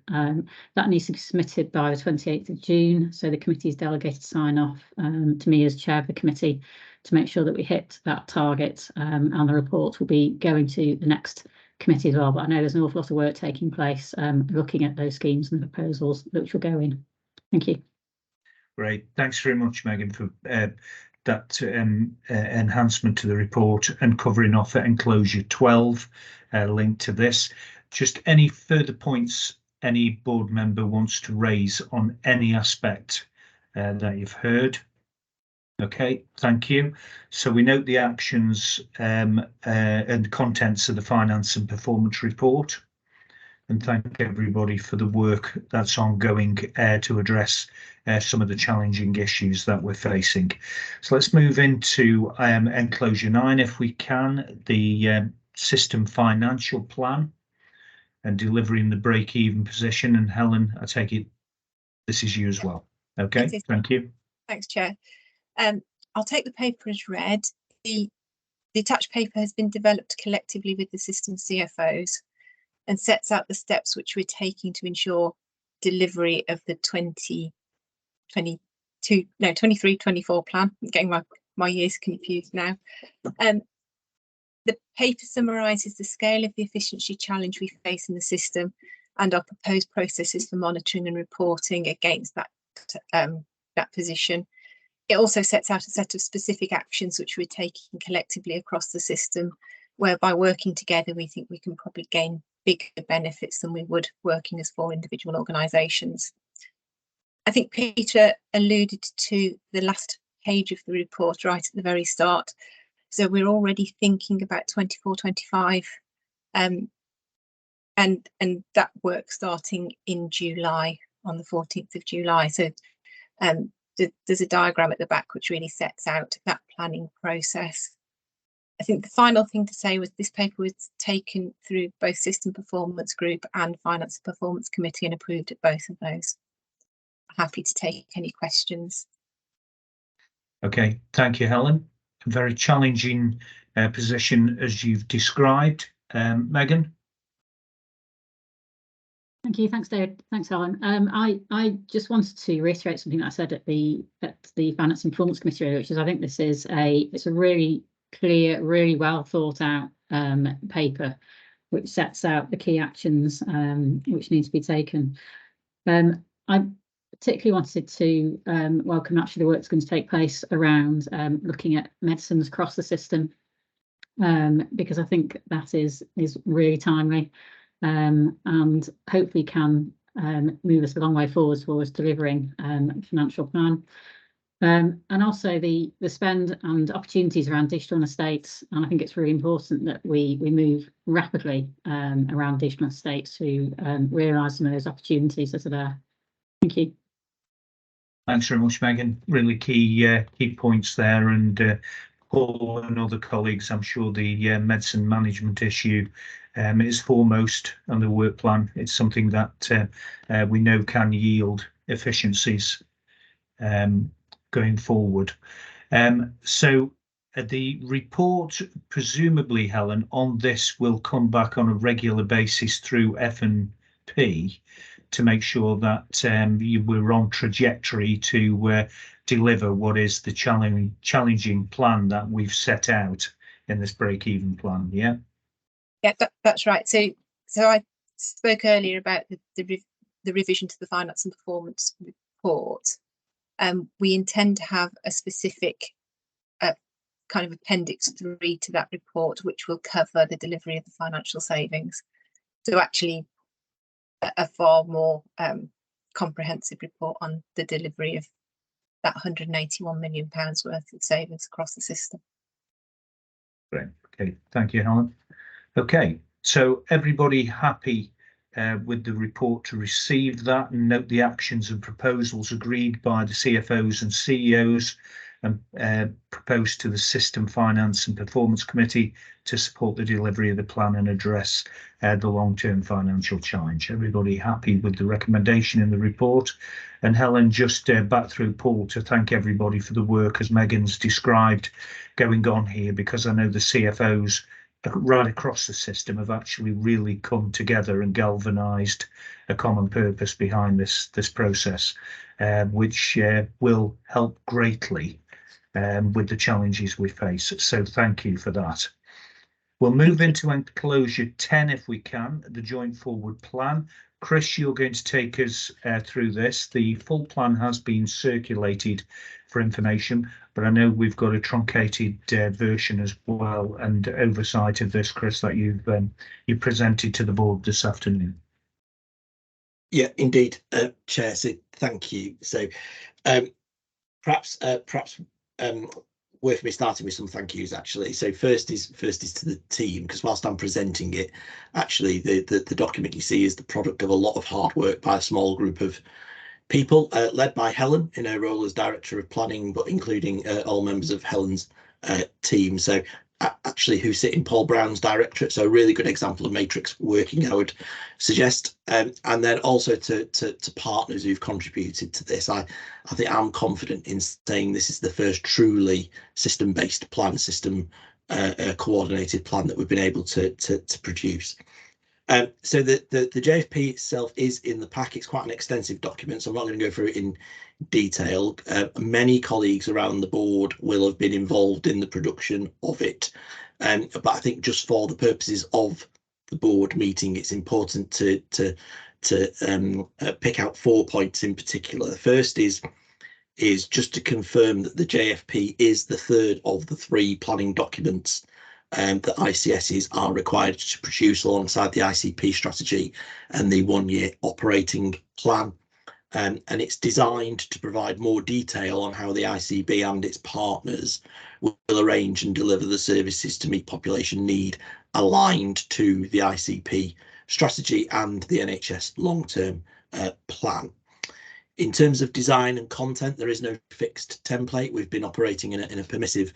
That needs to be submitted by the 28th of June, so the committee's delegated sign off to me as chair of the committee to make sure that we hit that target, and the report will be going to the next committee as well. But I know there's an awful lot of work taking place looking at those schemes and the proposals which will go in. Thank you. Great, thanks very much, Megan, for that enhancement to the report and covering off at enclosure 12 linked to this. Just any further points any board member wants to raise on any aspect that you've heard? Okay, thank you. So we note the actions and contents of the finance and performance report, and thank everybody for the work that's ongoing to address some of the challenging issues that we're facing. So let's move into enclosure 9 if we can, the system financial plan and delivering the break-even position. And Helen, I take it this is you as well. Okay, thank you. Thanks, Chair. I'll take the paper as read. The attached paper has been developed collectively with the system CFOs and sets out the steps which we're taking to ensure delivery of the 23-24 plan. I'm getting my years confused now. The paper summarises the scale of the efficiency challenge we face in the system and our proposed processes for monitoring and reporting against that position. It also sets out a set of specific actions which we're taking collectively across the system, whereby working together we think we can probably gain bigger benefits than we would working as 4 individual organisations. I think Peter alluded to the last page of the report right at the very start. So we're already thinking about 24-25 and that work starting in July, on the 14th of July. So there's a diagram at the back which really sets out that planning process. I think the final thing to say was this paper was taken through both System Performance Group and Finance and Performance Committee and approved at both of those. Happy to take any questions. Okay, thank you, Helen. A very challenging position as you've described. Megan? Thank you. Thanks, David. Thanks, Helen. I just wanted to reiterate something that I said at the Finance and Performance Committee, which is I think this is it's a really clear, really well thought out paper, which sets out the key actions which need to be taken. I particularly wanted to welcome actually the work that's going to take place around looking at medicines across the system, because I think that is really timely. And hopefully can move us a long way forward towards delivering a financial plan. And also the spend and opportunities around digital and estates. And I think it's really important that we move rapidly around digital and estates to realise some of those opportunities that are there. Thank you. Thanks very much, Megan. Really key points there. And Paul and other colleagues, I'm sure the medicine management issue is foremost on the work plan. It's something that we know can yield efficiencies going forward. So the report, presumably, Helen, on this will come back on a regular basis through F&P to make sure that we're on trajectory to deliver what is the challenging plan that we've set out in this break-even plan. Yeah. Yeah, that's right. So I spoke earlier about the revision to the Finance and Performance report. We intend to have a specific kind of Appendix 3 to that report, which will cover the delivery of the financial savings. So actually a far more comprehensive report on the delivery of that £181 million worth of savings across the system. Great. Okay, thank you, Helen. Okay, so everybody happy with the report to receive that and note the actions and proposals agreed by the CFOs and CEOs and proposed to the System Finance and Performance Committee to support the delivery of the plan and address the long-term financial challenge. Everybody happy with the recommendation in the report? And Helen, just back through Paul to thank everybody for the work, as Megan's described, going on here, because I know the CFOs right across the system have actually really come together and galvanised a common purpose behind this process, which will help greatly with the challenges we face. So thank you for that. We'll move into enclosure 10 if we can, the joint forward plan. Chris, you're going to take us through this. The full plan has been circulated for information, but I know we've got a truncated version as well and oversight of this, Chris, that you presented to the board this afternoon. Yeah, indeed, Chair. So thank you. So perhaps worth me starting with some thank yous actually. So first is to the team, because whilst I'm presenting it, actually the document you see is the product of a lot of hard work by a small group of people, led by Helen in her role as Director of Planning, but including all members of Helen's team. So actually who sit in Paul Brown's directorate. So a really good example of matrix working, I would suggest. And then also to partners who've contributed to this. I think I'm confident in saying this is the first truly system-based plan, coordinated plan that we've been able to produce. So the JFP itself is in the pack. It's quite an extensive document, so I'm not going to go through it in detail. Many colleagues around the board will have been involved in the production of it, but I think just for the purposes of the board meeting, it's important to pick out 4 points in particular. The first is just to confirm that the JFP is the third of the 3 planning documents that ICSs are required to produce alongside the ICP strategy and the 1-year operating plan. And it's designed to provide more detail on how the ICB and its partners will arrange and deliver the services to meet population need, aligned to the ICP strategy and the NHS long-term plan. In terms of design and content, there is no fixed template. We've been operating in a permissive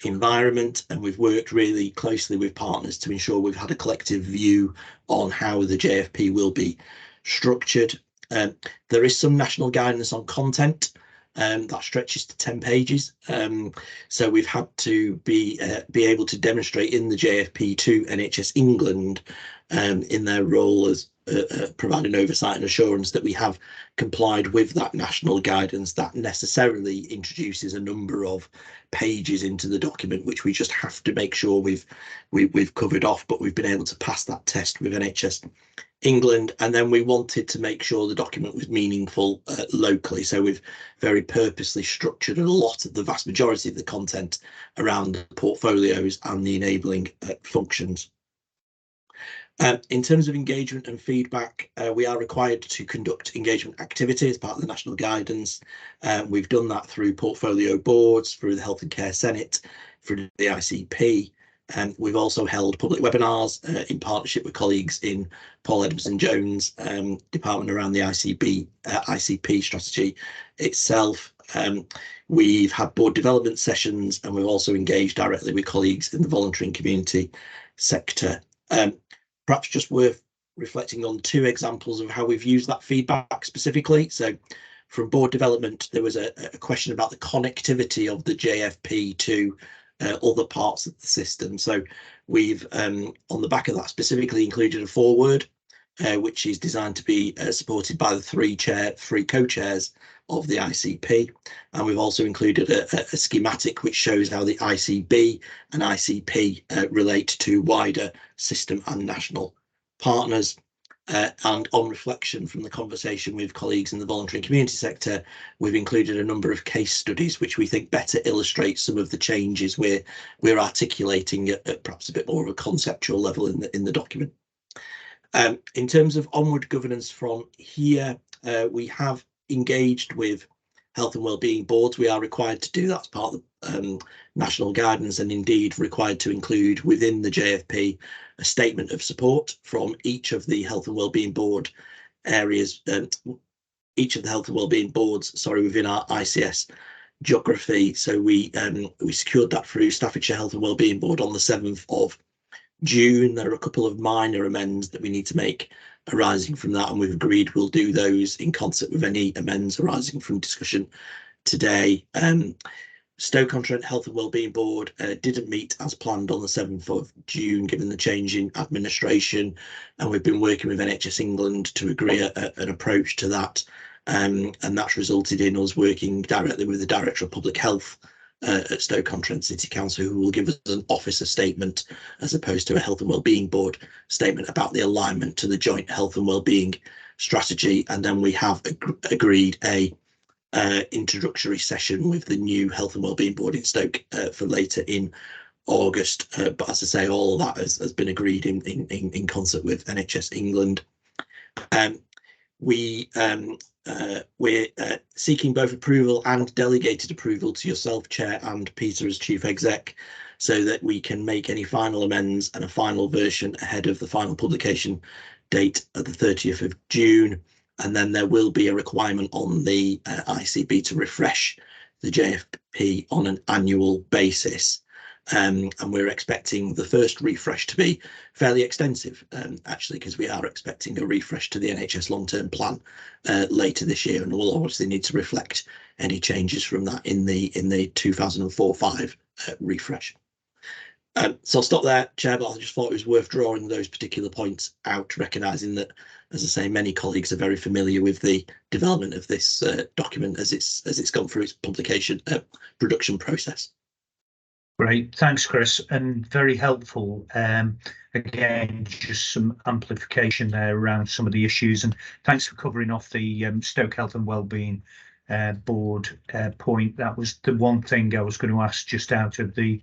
environment, and we've worked really closely with partners to ensure we've had a collective view on how the JFP will be structured. There is some national guidance on content that stretches to 10 pages. So we've had to be able to demonstrate in the JFP to NHS England in their role as providing oversight and assurance that we have complied with that national guidance. That necessarily introduces a number of pages into the document, which we just have to make sure we've covered off, but we've been able to pass that test with NHS England. And then we wanted to make sure the document was meaningful locally, so we've very purposely structured a lot of the vast majority of the content around the portfolios and the enabling functions. In terms of engagement and feedback, we are required to conduct engagement activity as part of the national guidance. We've done that through portfolio boards, through the Health and Care Senate, through the ICP. We've also held public webinars in partnership with colleagues in Paul Edmondson-Jones' department around the ICP strategy itself. We've had board development sessions, and we've also engaged directly with colleagues in the voluntary and community sector. Perhaps just worth reflecting on 2 examples of how we've used that feedback specifically. So from board development, there was a question about the connectivity of the JFP to other parts of the system. So we've, on the back of that, specifically included a foreword, which is designed to be supported by the 3 co-chairs of the ICP. And we've also included a schematic which shows how the ICB and ICP relate to wider system and national partners. And on reflection from the conversation with colleagues in the voluntary and community sector, we've included a number of case studies which we think better illustrate some of the changes we're articulating at perhaps a bit more of a conceptual level in the document. In terms of onward governance from here, we have engaged with health and wellbeing boards. We are required to do that as part of the national guidance, and indeed required to include within the JFP a statement of support from each of the health and wellbeing board areas, each of the health and wellbeing boards, within our ICS geography. So we secured that through Staffordshire Health and Wellbeing Board on the 7th of June. There are a couple of minor amends that we need to make arising from that, and we've agreed we'll do those in concert with any amends arising from discussion today. Stoke-on-Trent Health and Wellbeing Board didn't meet as planned on the 7th of June, given the change in administration, and we've been working with NHS England to agree an approach to that, and that's resulted in us working directly with the Director of Public Health at Stoke-on-Trent City Council, who will give us an officer statement as opposed to a Health and Wellbeing Board statement about the alignment to the joint health and wellbeing strategy. And then we have agreed a introductory session with the new Health and Wellbeing Board in Stoke for later in August. But as I say, all of that has been agreed in concert with NHS England. we're seeking both approval and delegated approval to yourself, Chair, and Peter as Chief Exec, so that we can make any final amends and a final version ahead of the final publication date of the 30th of June. And then there will be a requirement on the ICB to refresh the JFP on an annual basis. And we're expecting the first refresh to be fairly extensive, actually, because we are expecting a refresh to the NHS long-term plan later this year, and we'll obviously need to reflect any changes from that in the 2004-5 refresh. So I'll stop there, Chair, but I just thought it was worth drawing those particular points out, recognising that, as I say, many colleagues are very familiar with the development of this document as it's gone through its publication production process. Great, thanks, Chris, and very helpful. Again, just some amplification there around some of the issues, and thanks for covering off the Stoke Health and Wellbeing Board point. That was the one thing I was going to ask just out of the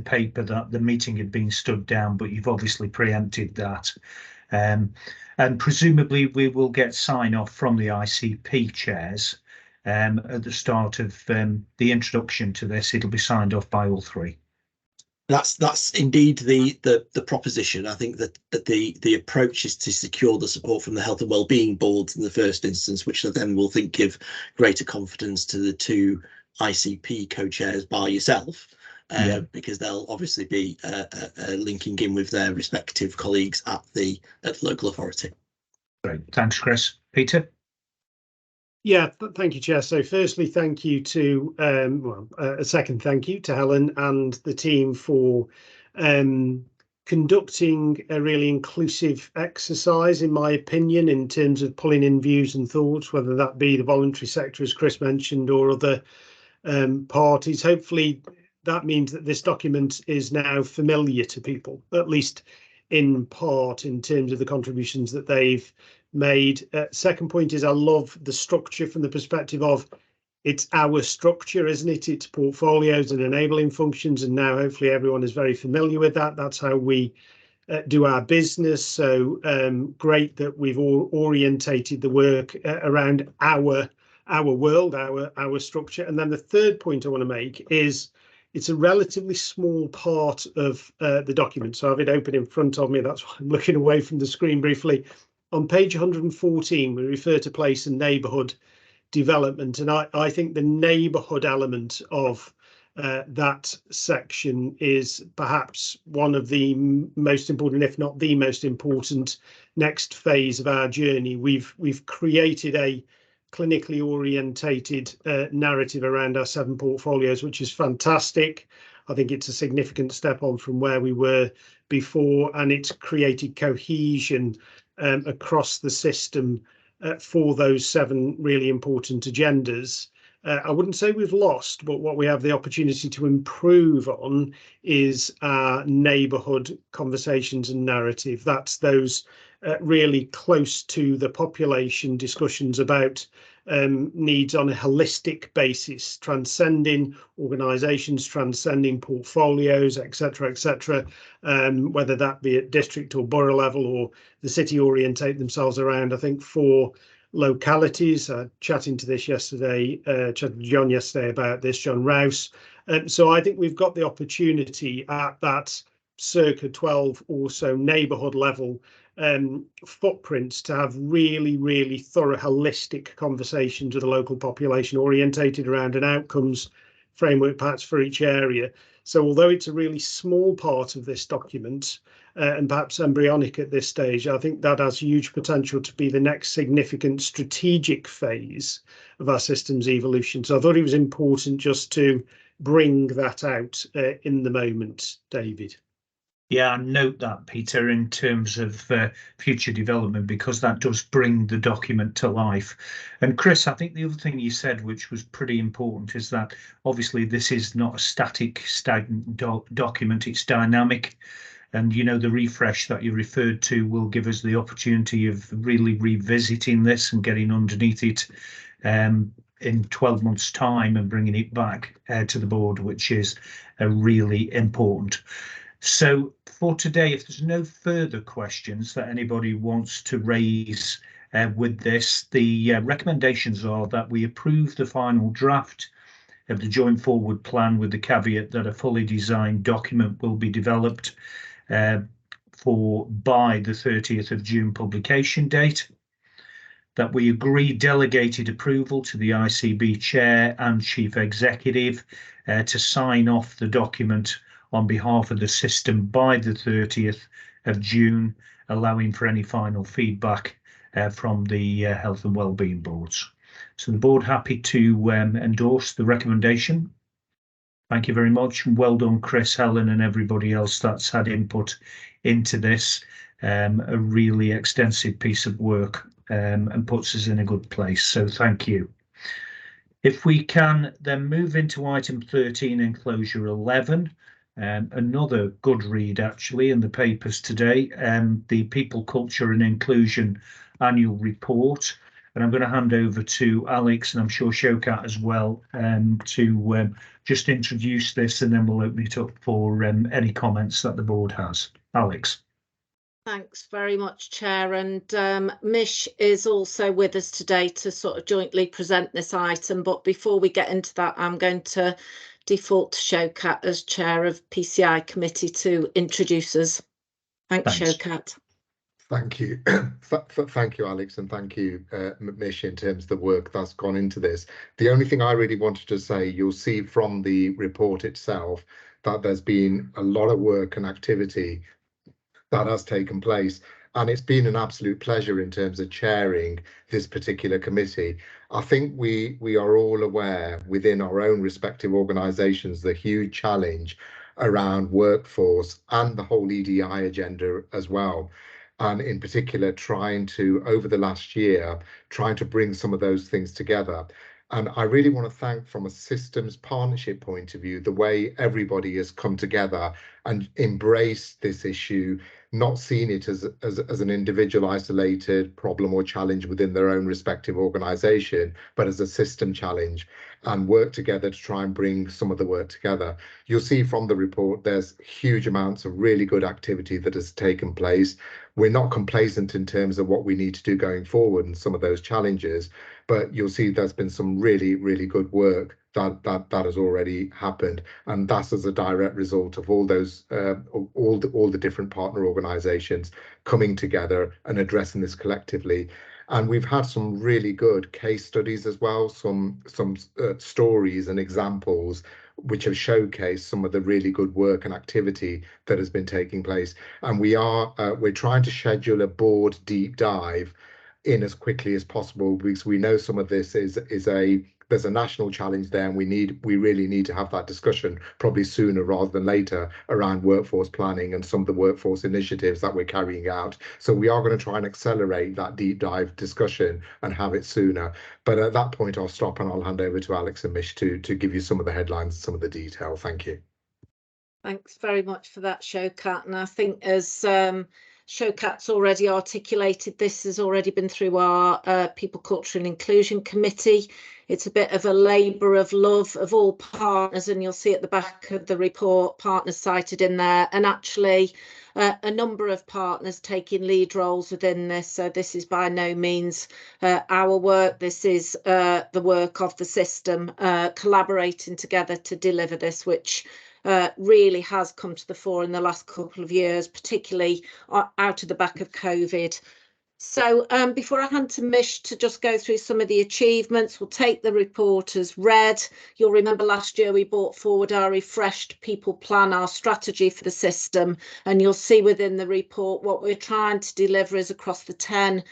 paper, that the meeting had been stood down, but you've obviously preempted that. And presumably we will get sign-off from the ICP chairs at the start of the introduction to this. It'll be signed off by all three. That's indeed the proposition. I think that the approach is to secure the support from the health and wellbeing boards in the first instance, which then will give greater confidence to the two ICP co-chairs by yourself, because they'll obviously be linking in with their respective colleagues at the local authority. Great, thanks, Chris. Peter? Yeah, thank you, Chair. So firstly, thank you to, a second thank you to Helen and the team for conducting a really inclusive exercise, in my opinion, in terms of pulling in views and thoughts, whether that be the voluntary sector, as Chris mentioned, or other parties. Hopefully that means that this document is now familiar to people, at least in part, in terms of the contributions that they've made. Second point is, I love the structure from the perspective of it's our structure, isn't it? It's portfolios and enabling functions, and now hopefully everyone is very familiar with that. That's how we do our business. So great that we've all orientated the work around our world, our structure. And then the third point I want to make is it's a relatively small part of the document. So I have it open in front of me. That's why I'm looking away from the screen briefly. On page 114, we refer to place and neighbourhood development, and I think the neighbourhood element of that section is perhaps one of the most important, if not the most important, next phase of our journey. We've created a clinically orientated narrative around our 7 portfolios, which is fantastic. I think it's a significant step on from where we were before, and it's created cohesion across the system for those 7 really important agendas. I wouldn't say we've lost, but what we have the opportunity to improve on is our neighbourhood conversations and narrative. That's those really close to the population discussions about needs on a holistic basis, transcending organisations, transcending portfolios, etc., whether that be at district or borough level, or the city orientate themselves around, I think, 4 localities. Chatting to this yesterday, chatted to John yesterday about this, John Rouse. So I think we've got the opportunity at that circa 12 or so neighbourhood level footprints to have really thorough holistic conversations with the local population, orientated around an outcomes framework perhaps for each area. So although it's a really small part of this document and perhaps embryonic at this stage, I think that has huge potential to be the next significant strategic phase of our systems evolution. So I thought it was important just to bring that out in the moment, David. Yeah, I note that, Peter, in terms of future development, because that does bring the document to life. And Chris, I think the other thing you said, which was pretty important, is that obviously this is not a stagnant document, it's dynamic. And, you know, the refresh that you referred to will give us the opportunity of really revisiting this and getting underneath it in 12 months' time and bringing it back to the board, which is really important. So for today, if there's no further questions that anybody wants to raise with this. The recommendations are that we approve the final draft of the joint forward plan with the caveat that a fully designed document will be developed by the 30th of June publication date, that we agree delegated approval to the ICB Chair and Chief Executive to sign off the document on behalf of the system by the 30th of June, allowing for any final feedback from the Health and Wellbeing Boards. So the board happy to endorse the recommendation. Thank you very much, and well done, Chris, Helen, and everybody else that's had input into this. A really extensive piece of work and puts us in a good place. So thank you. If we can then move into item 13, enclosure 11. Another good read actually in the papers today, the People, Culture and Inclusion annual report. And I'm going to hand over to Alex, and I'm sure Showkat as well, to just introduce this, and then we'll open it up for any comments that the board has. Alex. Thanks very much, Chair, and Mish is also with us today to sort of jointly present this item. But before we get into that, I'm going to default to Showkat as Chair of PCI Committee to introduce us. Thanks. Showkat. Thank you. Thank you, Alex, and thank you, Mish, in terms of the work that's gone into this. The only thing I really wanted to say, you'll see from the report itself that there's been a lot of work and activity that has taken place, and it's been an absolute pleasure in terms of chairing this particular committee. I think we are all aware within our own respective organisations the huge challenge around workforce and the whole EDI agenda as well. And in particular, trying to, over the last year, trying to bring some of those things together. And I really want to thank, from a systems partnership point of view, the way everybody has come together and embraced this issue, not seen it as an individual isolated problem or challenge within their own respective organisation, but as a system challenge, and work together to try and bring some of the work together. You'll see from the report there's huge amounts of really good activity that has taken place. We're not complacent in terms of what we need to do going forward and some of those challenges, but you'll see there's been some really, really good work that has already happened, and that's as a direct result of all those all the different partner organisations coming together and addressing this collectively. And we've had some really good case studies as well, some stories and examples which have showcased some of the really good work and activity that has been taking place. And we're trying to schedule a board deep dive in as quickly as possible, because we know some of this there's a national challenge there, and we really need to have that discussion probably sooner rather than later around workforce planning and some of the workforce initiatives that we're carrying out. So we are going to try and accelerate that deep dive discussion and have it sooner. But at that point, I'll stop and I'll hand over to Alex and Mish to give you some of the headlines and some of the detail. Thank you. Thanks very much for that, Showkat. And I think as Showkat's already articulated, this has already been through our People, Culture and Inclusion Committee. It's a bit of a labour of love of all partners, and you'll see at the back of the report partners cited in there, and actually a number of partners taking lead roles within this. So this is by no means our work. This is the work of the system collaborating together to deliver this, which really has come to the fore in the last couple of years, particularly out of the back of COVID. So before I hand to Mish to just go through some of the achievements, we'll take the report as read. You'll remember last year we brought forward our refreshed people plan, our strategy for the system, and you'll see within the report what we're trying to deliver is across the 10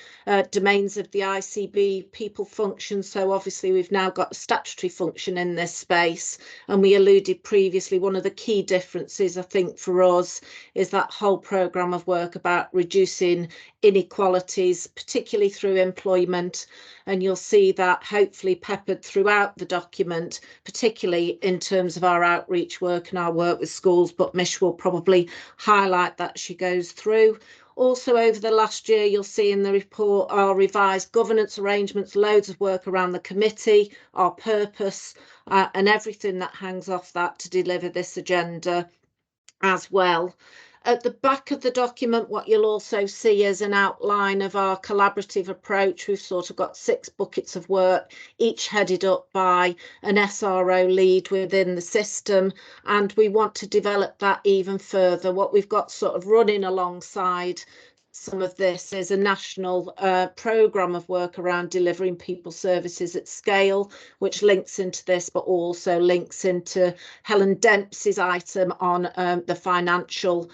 domains of the ICB people function. So obviously we've now got a statutory function in this space, and we alluded previously, one of the key differences I think for us is that whole programme of work about reducing inequalities, particularly through employment, and you'll see that hopefully peppered throughout the document, particularly in terms of our outreach work and our work with schools, but Mish will probably highlight that as she goes through. Also over the last year, you'll see in the report our revised governance arrangements, loads of work around the committee, our purpose, and everything that hangs off that to deliver this agenda as well. At the back of the document, what you'll also see is an outline of our collaborative approach. We've sort of got 6 buckets of work, each headed up by an SRO lead within the system, and we want to develop that even further. What we've got sort of running alongside some of this is a national programme of work around delivering people services at scale, which links into this, but also links into Helen Dempsey's item on the financial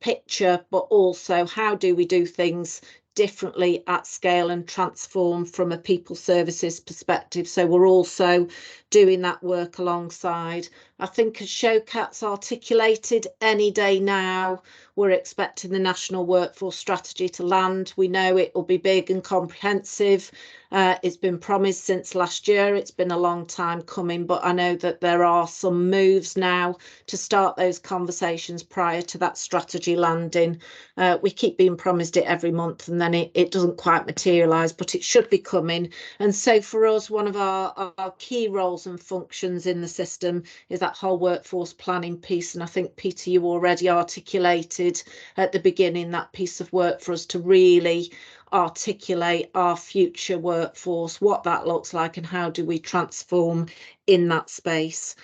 picture, but also how do we do things differently at scale and transform from a people services perspective. So we're also doing that work alongside. I think as Showcat's articulated, any day now we're expecting the National Workforce Strategy to land. We know it will be big and comprehensive. It's been promised since last year. It's been a long time coming, but I know that there are some moves now to start those conversations prior to that strategy landing. We keep being promised it every month and then it doesn't quite materialise, but it should be coming. And so for us, one of our key roles and functions in the system is that whole workforce planning piece. And I think, Peter, you already articulated at the beginning that piece of work for us to really articulate our future workforce, what that looks like and how do we transform in that space.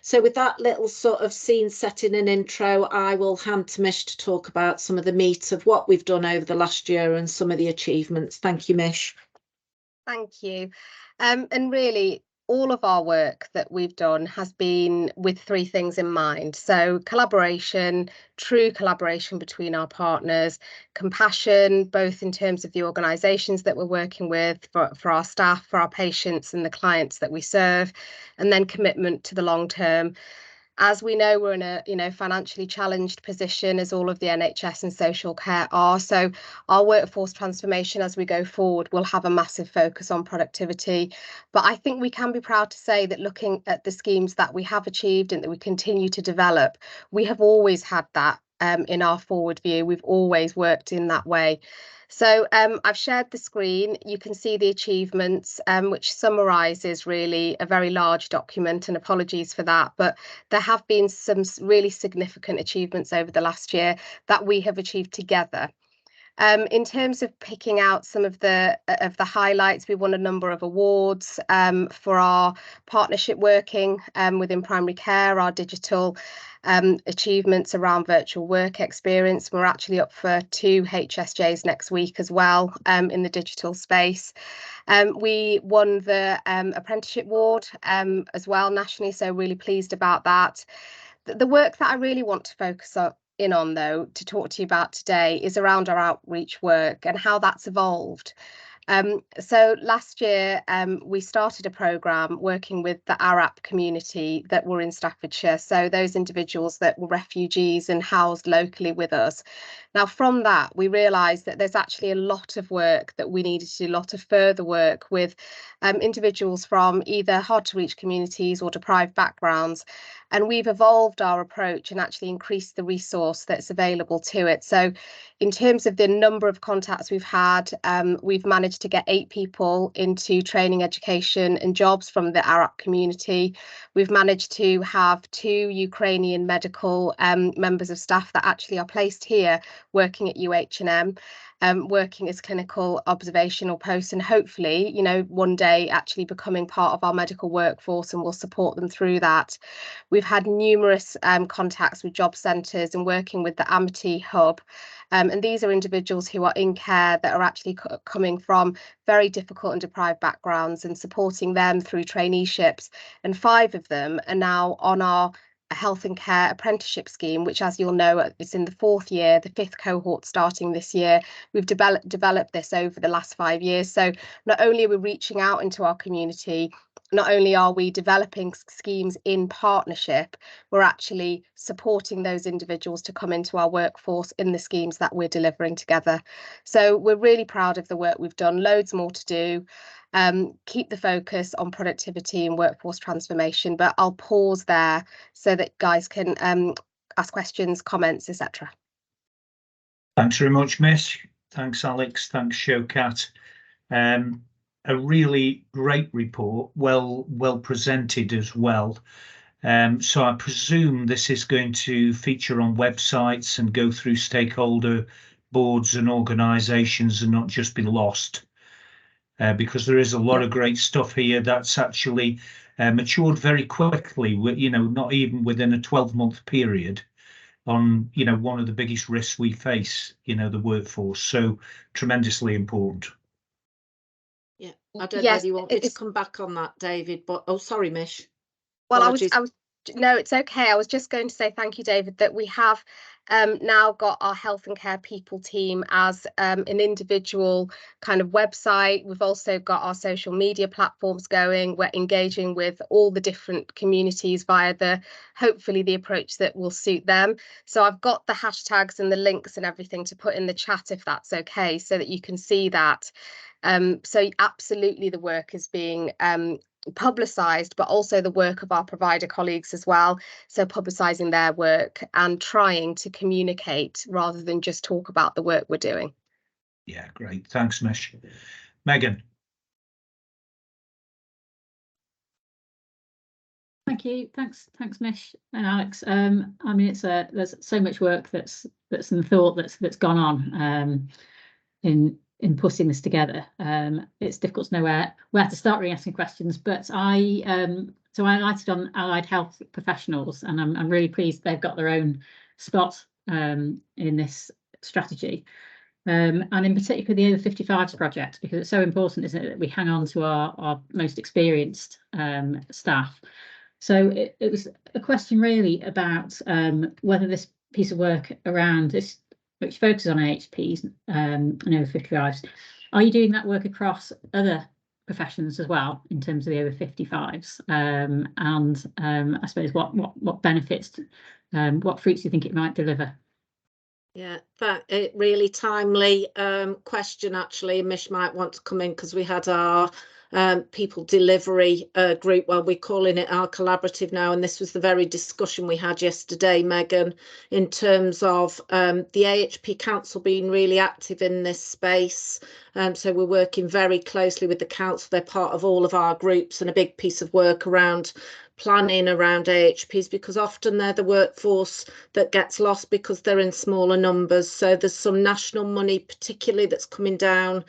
So with that little sort of scene setting and intro, I will hand to Mish to talk about some of the meat of what we've done over the last year and some of the achievements. Thank you, Mish. Thank you. And really, all of our work that we've done has been with 3 things in mind. So collaboration, true collaboration between our partners, compassion, both in terms of the organisations that we're working with, for our staff, for our patients and the clients that we serve, and then commitment to the long term. As we know, we're in a financially challenged position, as all of the NHS and social care are. So our workforce transformation as we go forward will have a massive focus on productivity. But I think we can be proud to say that looking at the schemes that we have achieved and that we continue to develop, we have always had that in our forward view. We've always worked in that way. So I've shared the screen. You can see the achievements, which summarises really a very large document, and apologies for that. But there have been some really significant achievements over the last year that we have achieved together. In terms of picking out some of the highlights, we won a number of awards for our partnership working within primary care, our digital achievements around virtual work experience. We're actually up for 2 HSJs next week as well in the digital space. We won the apprenticeship award as well nationally, so really pleased about that. The work that I really want to focus on though, to talk to you about today, is around our outreach work and how that's evolved. So last year we started a programme working with the Arab community that were in Staffordshire, so those individuals that were refugees and housed locally with us. Now from that we realised that there's actually a lot of work that we needed to do, a lot of further work with individuals from either hard to reach communities or deprived backgrounds, and we've evolved our approach and actually increased the resource that's available to it. So in terms of the number of contacts we've had, we've managed to get 8 people into training, education and jobs from the Arab community. We've managed to have 2 Ukrainian medical members of staff that actually are placed here working at UH&M, working as clinical observational posts, and hopefully, you know, one day actually becoming part of our medical workforce, and we'll support them through that. We've had numerous contacts with job centres and working with the Amity Hub. And these are individuals who are in care that are actually coming from very difficult and deprived backgrounds, and supporting them through traineeships. And 5 of them are now on our health and care apprenticeship scheme, which, as you'll know, is in the 4th year, the 5th cohort starting this year. We've developed this over the last 5 years. So not only are we reaching out into our community, not only are we developing schemes in partnership, we're actually supporting those individuals to come into our workforce in the schemes that we're delivering together. So we're really proud of the work we've done, loads more to do. Keep the focus on productivity and workforce transformation, but I'll pause there so that guys can ask questions, comments, etc. Thanks very much, Miss. Thanks, Alex. Thanks, Showcat. A really great report, well presented as well. So I presume this is going to feature on websites and go through stakeholder boards and organisations and not just be lost, because there is a lot of great stuff here that's actually matured very quickly, you know, not even within a 12-month period on, you know, one of the biggest risks we face, you know, the workforce. So tremendously important. Yeah, I don't know whether you want me to come back on that, David, but oh, sorry, Mish. Well, Apologies. no, it's okay. I was just going to say thank you, David, that we have now got our health and care people team as an individual kind of website. We've also got our social media platforms going. We're engaging with all the different communities via hopefully the approach that will suit them. So I've got the hashtags and the links and everything to put in the chat if that's okay, so that you can see that. So absolutely the work is being publicised, but also the work of our provider colleagues as well. So publicising their work and trying to communicate rather than just talk about the work we're doing. Yeah, great. Thanks, Mish. Megan. Thank you. Thanks, Mish and Alex. I mean, there's so much work that's in thought that's gone on in putting this together. It's difficult to know where to start really asking questions, but so I highlighted on allied health professionals, and I'm really pleased they've got their own spot in this strategy, and in particular the over 55s project, because it's so important, isn't it, that we hang on to our most experienced staff. So it was a question really about whether this piece of work around this, which focuses on AHPs and over 55s, are you doing that work across other professions as well in terms of the over 55s? And I suppose what benefits, what fruits do you think it might deliver? Yeah, but a really timely question actually. Mish might want to come in because we had our people delivery group, well, we're calling it our collaborative now, and this was the very discussion we had yesterday, Megan, in terms of the AHP Council being really active in this space. So we're working very closely with the council. They're part of all of our groups, and a big piece of work around planning around AHPs, because often they're the workforce that gets lost because they're in smaller numbers. So there's some national money particularly that's coming down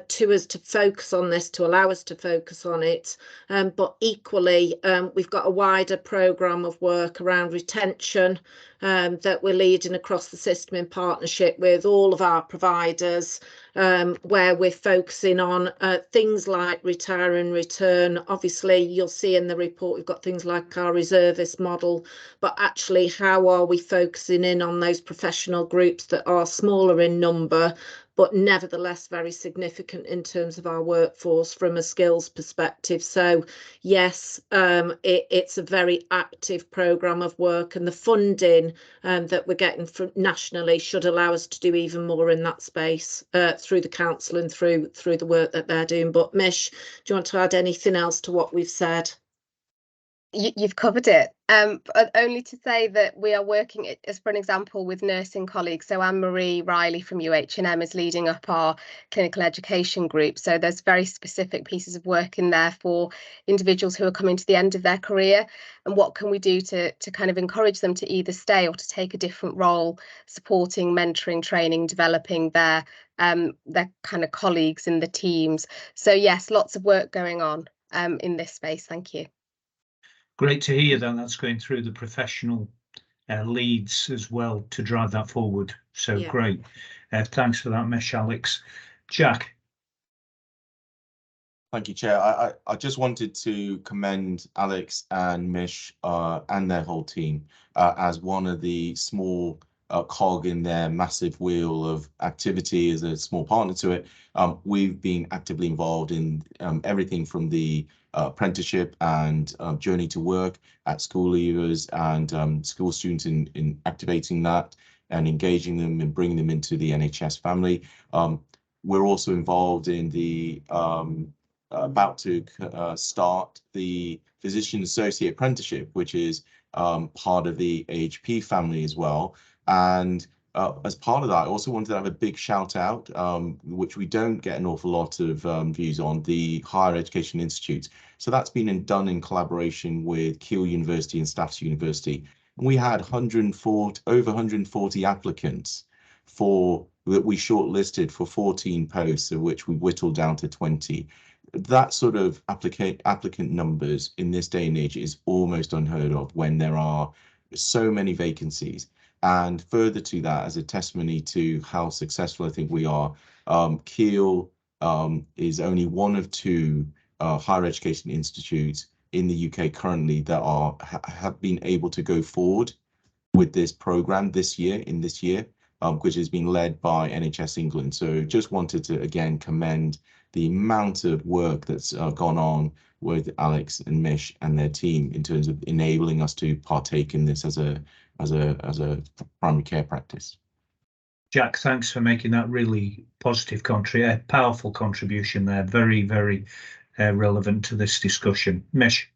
to us to focus on this, to allow us to focus on it, but equally we've got a wider programme of work around retention that we're leading across the system in partnership with all of our providers, where we're focusing on things like retire and return. Obviously you'll see in the report we've got things like our reservist model, but actually how are we focusing in on those professional groups that are smaller in number but nevertheless very significant in terms of our workforce from a skills perspective. So yes, it's a very active programme of work, and the funding that we're getting from nationally should allow us to do even more in that space through the council and through the work that they're doing. But Mish, do you want to add anything else to what we've said? You've covered it, but only to say that we are working, as for an example, with nursing colleagues. So Anne-Marie Riley from UH&M is leading up our clinical education group. So there's very specific pieces of work in there for individuals who are coming to the end of their career, and what can we do to kind of encourage them to either stay or to take a different role, supporting, mentoring, training, developing their kind of colleagues in the teams. So yes, lots of work going on in this space. Thank you. Great to hear that that's going through the professional leads as well to drive that forward. So yeah. Great. Thanks for that, Mish, Alex. Jack. Thank you, Chair. I just wanted to commend Alex and Mish and their whole team as one of the small cog in their massive wheel of activity as a small partner to it. We've been actively involved in everything from the apprenticeship and journey to work at school leavers and school students in activating that and engaging them and bringing them into the NHS family. We're also involved in the about to start the physician associate apprenticeship, which is part of the AHP family as well. And as part of that, I also wanted to have a big shout out, which we don't get an awful lot of views on, the higher education institutes. So that's been done in collaboration with Keele University and Staffordshire University. And we had over 140 applicants that we shortlisted for 14 posts, of which we whittled down to 20. That sort of applicant numbers in this day and age is almost unheard of when there are so many vacancies. And further to that, as a testimony to how successful I think we are, Keele is only one of 2 higher education institutes in the UK currently that have been able to go forward with this program this year, which has been led by NHS England. So just wanted to again commend the amount of work that's gone on with Alex and Mish and their team in terms of enabling us to partake in this as a primary care practice. Jack, thanks for making that really positive powerful contribution there. Very, very relevant to this discussion. Mish.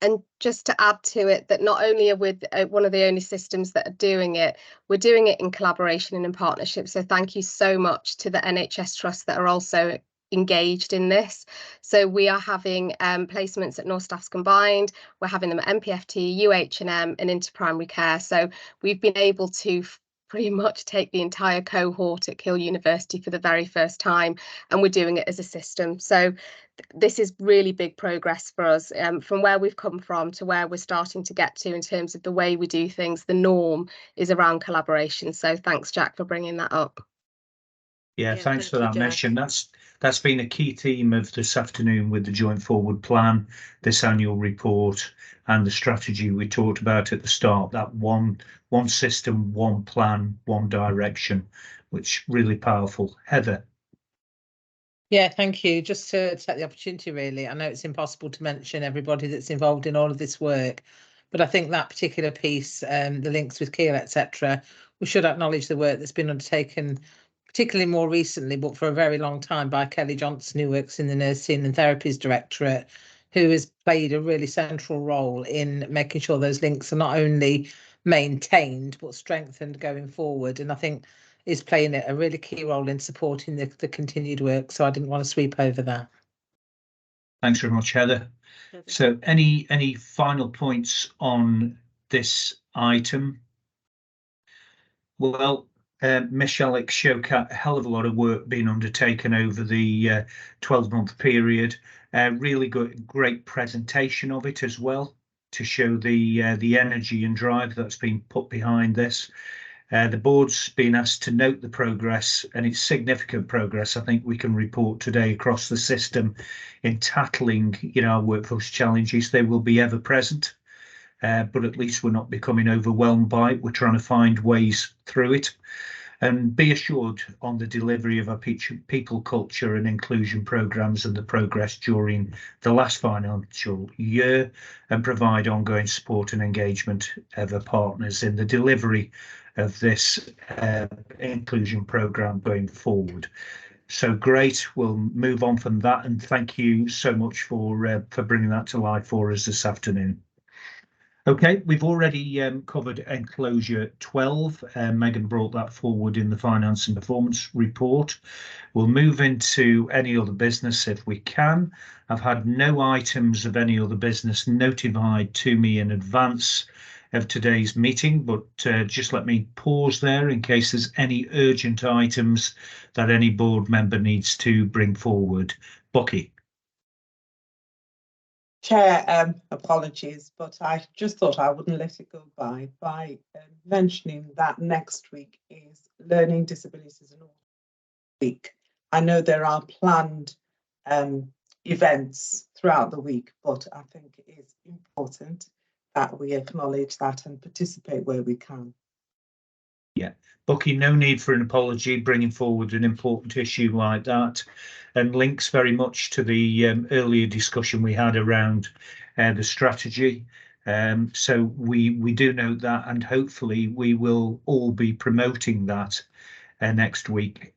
And just to add to it, that not only are we one of the only systems that are doing it, we're doing it in collaboration and in partnership. So thank you so much to the NHS trusts that are also engaged in this. So we are having placements at North Staffs Combined, we're having them at MPFT, UH&M and into primary care. So we've been able to pretty much take the entire cohort at Keele University for the very first time, and we're doing it as a system. So this is really big progress for us, from where we've come from to where we're starting to get to in terms of the way we do things. The norm is around collaboration. So thanks, Jack, for bringing that up. Yeah, thanks for that, Mish. And that's been a key theme of this afternoon with the Joint Forward Plan, this annual report, and the strategy we talked about at the start, that one system, one plan, one direction, which really powerful. Heather. Yeah, thank you. Just to take the opportunity, really, I know it's impossible to mention everybody that's involved in all of this work, but I think that particular piece, the links with Keele, etc., we should acknowledge the work that's been undertaken, particularly more recently, but for a very long time, by Kelly Johnson, who works in the Nursing and Therapies Directorate, who has played a really central role in making sure those links are not only maintained, but strengthened going forward. And I think is playing a really key role in supporting the continued work. So I didn't want to sweep over that. Thanks very much, Heather. So any final points on this item? Well, Mish, Alex, Showcat, a hell of a lot of work being undertaken over the 12-month period. Really great presentation of it as well, to show the energy and drive that's been put behind this. The board's been asked to note the progress, and it's significant progress I think we can report today across the system in tackling our workforce challenges. They will be ever present, but at least we're not becoming overwhelmed by it. We're trying to find ways through it, and be assured on the delivery of our people, culture and inclusion programmes and the progress during the last financial year, and provide ongoing support and engagement of our partners in the delivery of this inclusion programme going forward. So great, we'll move on from that, and thank you so much for bringing that to life for us this afternoon. Okay, we've already covered enclosure 12. Megan brought that forward in the finance and performance report. We'll move into any other business if we can. I've had no items of any other business notified to me in advance of today's meeting, but just let me pause there in case there's any urgent items that any board member needs to bring forward. Bucky. Chair, apologies, but I just thought I wouldn't let it go by mentioning that next week is Learning Disabilities and Autism Week. I know there are planned events throughout the week, but I think it is important that we acknowledge that and participate where we can. Yeah, Bucky, no need for an apology, bringing forward an important issue like that, and links very much to the earlier discussion we had around the strategy. So we do note that, and hopefully we will all be promoting that next week,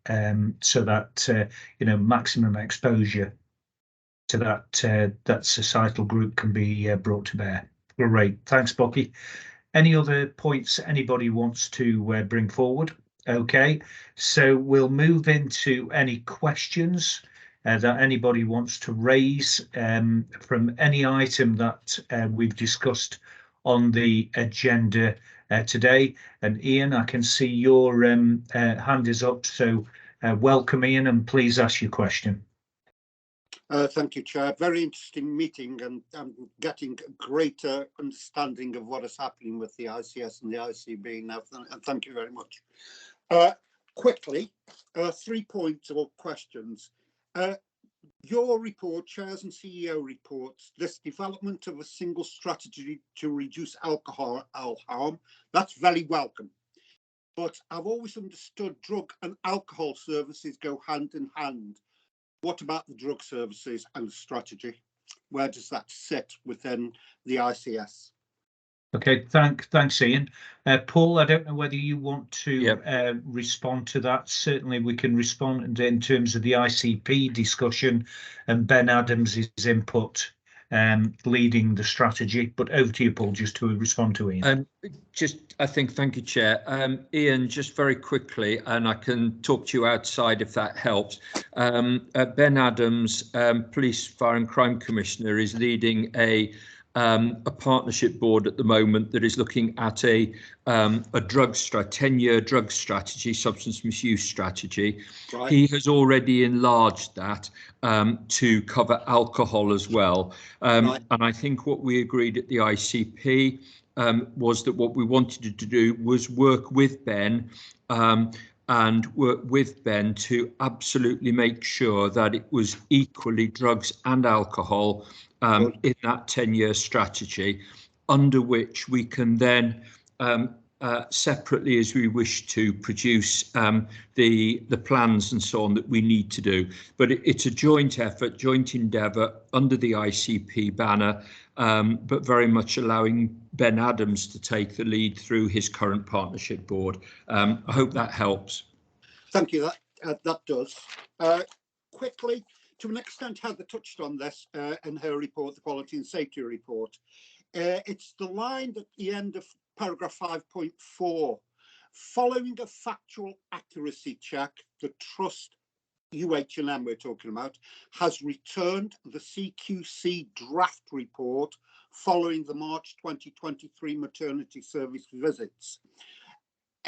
so that maximum exposure to that societal group can be brought to bear. Great, thanks, Bucky. Any other points anybody wants to bring forward? Okay, so we'll move into any questions that anybody wants to raise from any item that we've discussed on the agenda today. And Ian, I can see your hand is up, so welcome, Ian, and please ask your question. Thank you, Chair. Very interesting meeting, and I'm getting a greater understanding of what is happening with the ICS and the ICB now, and thank you very much. Quickly, 3 points or questions. Your report, Chairs and CEO reports, this development of a single strategy to reduce alcohol harm. That's very welcome. But I've always understood drug and alcohol services go hand in hand. What about the drug services and the strategy? Where does that sit within the ICS? Okay, thanks, Ian. Paul, I don't know whether you want to respond to that. Certainly we can respond in terms of the ICP discussion and Ben Adams' input leading the strategy. But over to you, Paul, just to respond to Ian. Thank you, Chair. Ian, just very quickly, and I can talk to you outside if that helps. Ben Adams, Police, Fire and Crime Commissioner, is leading a partnership board at the moment that is looking at a 10-year drug strategy, substance misuse strategy. Right. He has already enlarged that to cover alcohol as well. Right. And I think what we agreed at the ICP was that what we wanted to do was work with Ben to absolutely make sure that it was equally drugs and alcohol in that 10-year strategy, under which we can then separately, as we wish to, produce the plans and so on that we need to do. But it's a joint effort, joint endeavour under the ICP banner, but very much allowing Ben Adams to take the lead through his current partnership board. I hope that helps. Thank you. That does. Quickly, to an extent, Heather touched on this in her report, the Quality and Safety Report. It's the line at the end of paragraph 5.4. Following a factual accuracy check, the Trust UHM we're talking about has returned the CQC draft report following the March 2023 maternity service visits.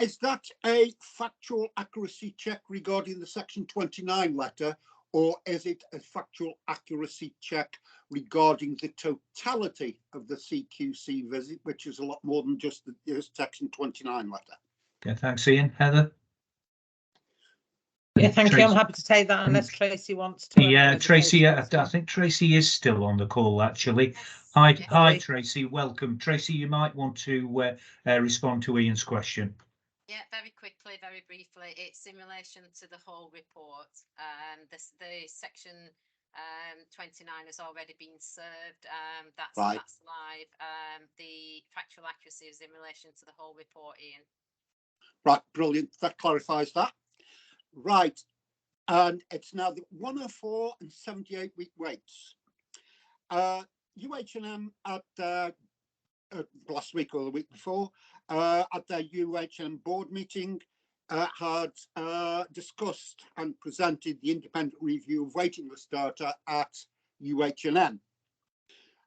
Is that a factual accuracy check regarding the Section 29 letter, or is it a factual accuracy check regarding the totality of the CQC visit, which is a lot more than just the Section 29 letter? Yeah, thanks, Ian. Heather? Yeah, thank you. I'm happy to take that unless Tracy wants to. Yeah, Tracy, I think Tracy is still on the call, actually. Hi, Tracy, welcome. Tracy, you might want to respond to Ian's question. Yeah, very quickly, very briefly. It's in relation to the whole report. The section 29 has already been served. That's live. The factual accuracy is in relation to the whole report, Ian. Right, brilliant. That clarifies that. Right, and it's now the 104 and 78 week waits. UHM at last week or the week before, at their UHM board meeting, had discussed and presented the independent review of waiting list data at UHM.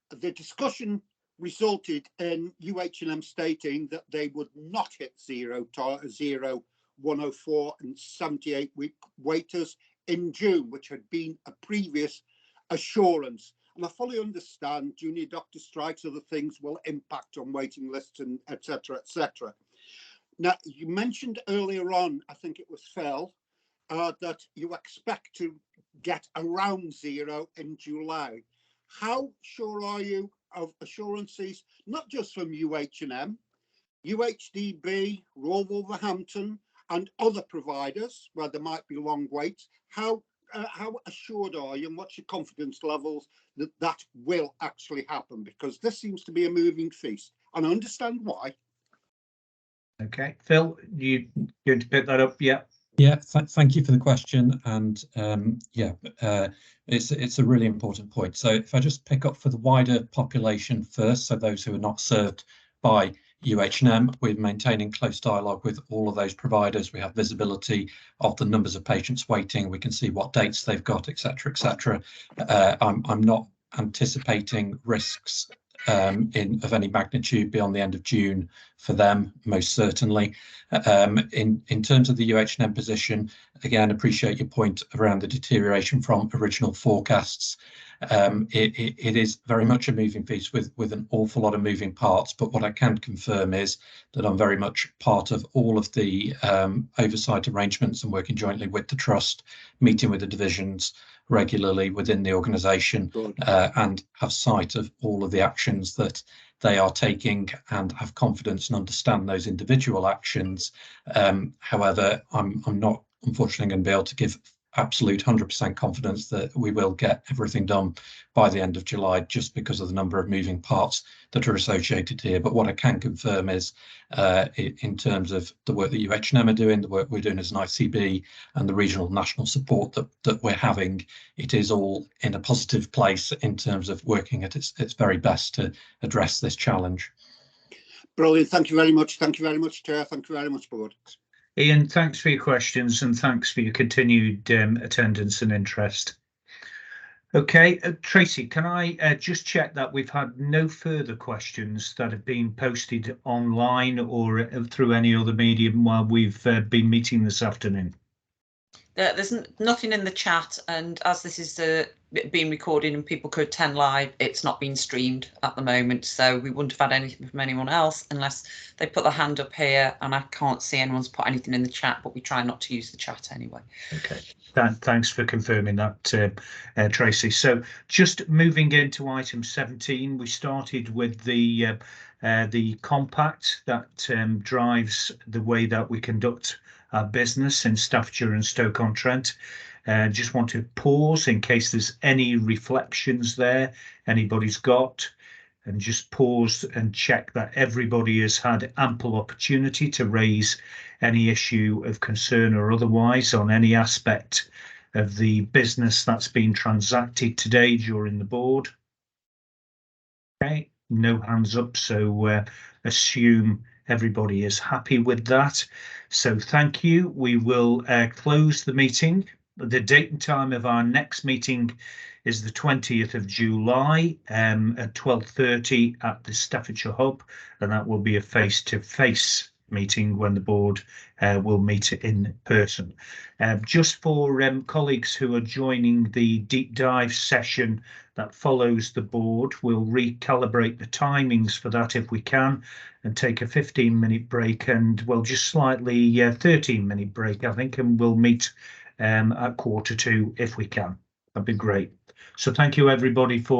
The discussion resulted in UHM stating that they would not hit zero 104 and 78 week waiters in June, which had been a previous assurance. And I fully understand junior doctor strikes, other things will impact on waiting lists and et cetera, et cetera. Now, you mentioned earlier on, I think it was Phil, that you expect to get around zero in July. How sure are you of assurances, not just from UHM, UHDB, Royal Wolverhampton, and other providers where there might be long waits? How assured are you, and what's your confidence levels that that will actually happen? Because this seems to be a moving feast, and I understand why. Okay, Phil, you going to pick that up? Yeah. Yeah, thank you for the question, and it's a really important point. So if I just pick up for the wider population first, so those who are not served by UHNM. We're maintaining close dialogue with all of those providers. We have visibility of the numbers of patients waiting. We can see what dates they've got, etc., etc. I'm not anticipating risks of any magnitude beyond the end of June for them, most certainly. In terms of the UHNM position, again, appreciate your point around the deterioration from original forecasts. It is very much a moving piece with an awful lot of moving parts, but what I can confirm is that I'm very much part of all of the oversight arrangements and working jointly with the trust, meeting with the divisions regularly within the organisation, and have sight of all of the actions that they are taking and have confidence and understand those individual actions. However, I'm not unfortunately going to be able to give absolute 100% confidence that we will get everything done by the end of July, just because of the number of moving parts that are associated here. But what I can confirm is, in terms of the work that UHNM are doing, the work we're doing as an ICB, and the regional national support that we're having, it is all in a positive place in terms of working at its very best to address this challenge. Brilliant. Thank you very much. Thank you very much, Chair. Thank you very much, Board. Ian, thanks for your questions and thanks for your continued attendance and interest. Okay, Tracy, can I just check that we've had no further questions that have been posted online or through any other medium while we've been meeting this afternoon? There's nothing in the chat, and as this is being recorded and people could attend live, it's not being streamed at the moment, so we wouldn't have had anything from anyone else unless they put their hand up here, and I can't see anyone's put anything in the chat, but we try not to use the chat anyway. Okay, thanks for confirming that, Tracy. So just moving into item 17, we started with the compact that drives the way that we conduct our business in Staffordshire and Stoke-on-Trent. Just want to pause in case there's any reflections there anybody's got, and just pause and check that everybody has had ample opportunity to raise any issue of concern or otherwise on any aspect of the business that's been transacted today during the board. Okay, no hands up, so assume everybody is happy with that. So thank you. We will close the meeting. The date and time of our next meeting is the 20th of July at 12:30 at the Staffordshire Hub, and that will be a face-to-face meeting when the board will meet in person. Just for colleagues who are joining the deep dive session that follows the board, we'll recalibrate the timings for that if we can, and take a 15-minute break, and well, just slightly 13-minute break, I think, and we'll meet at 1:45 if we can. That'd be great. So thank you everybody for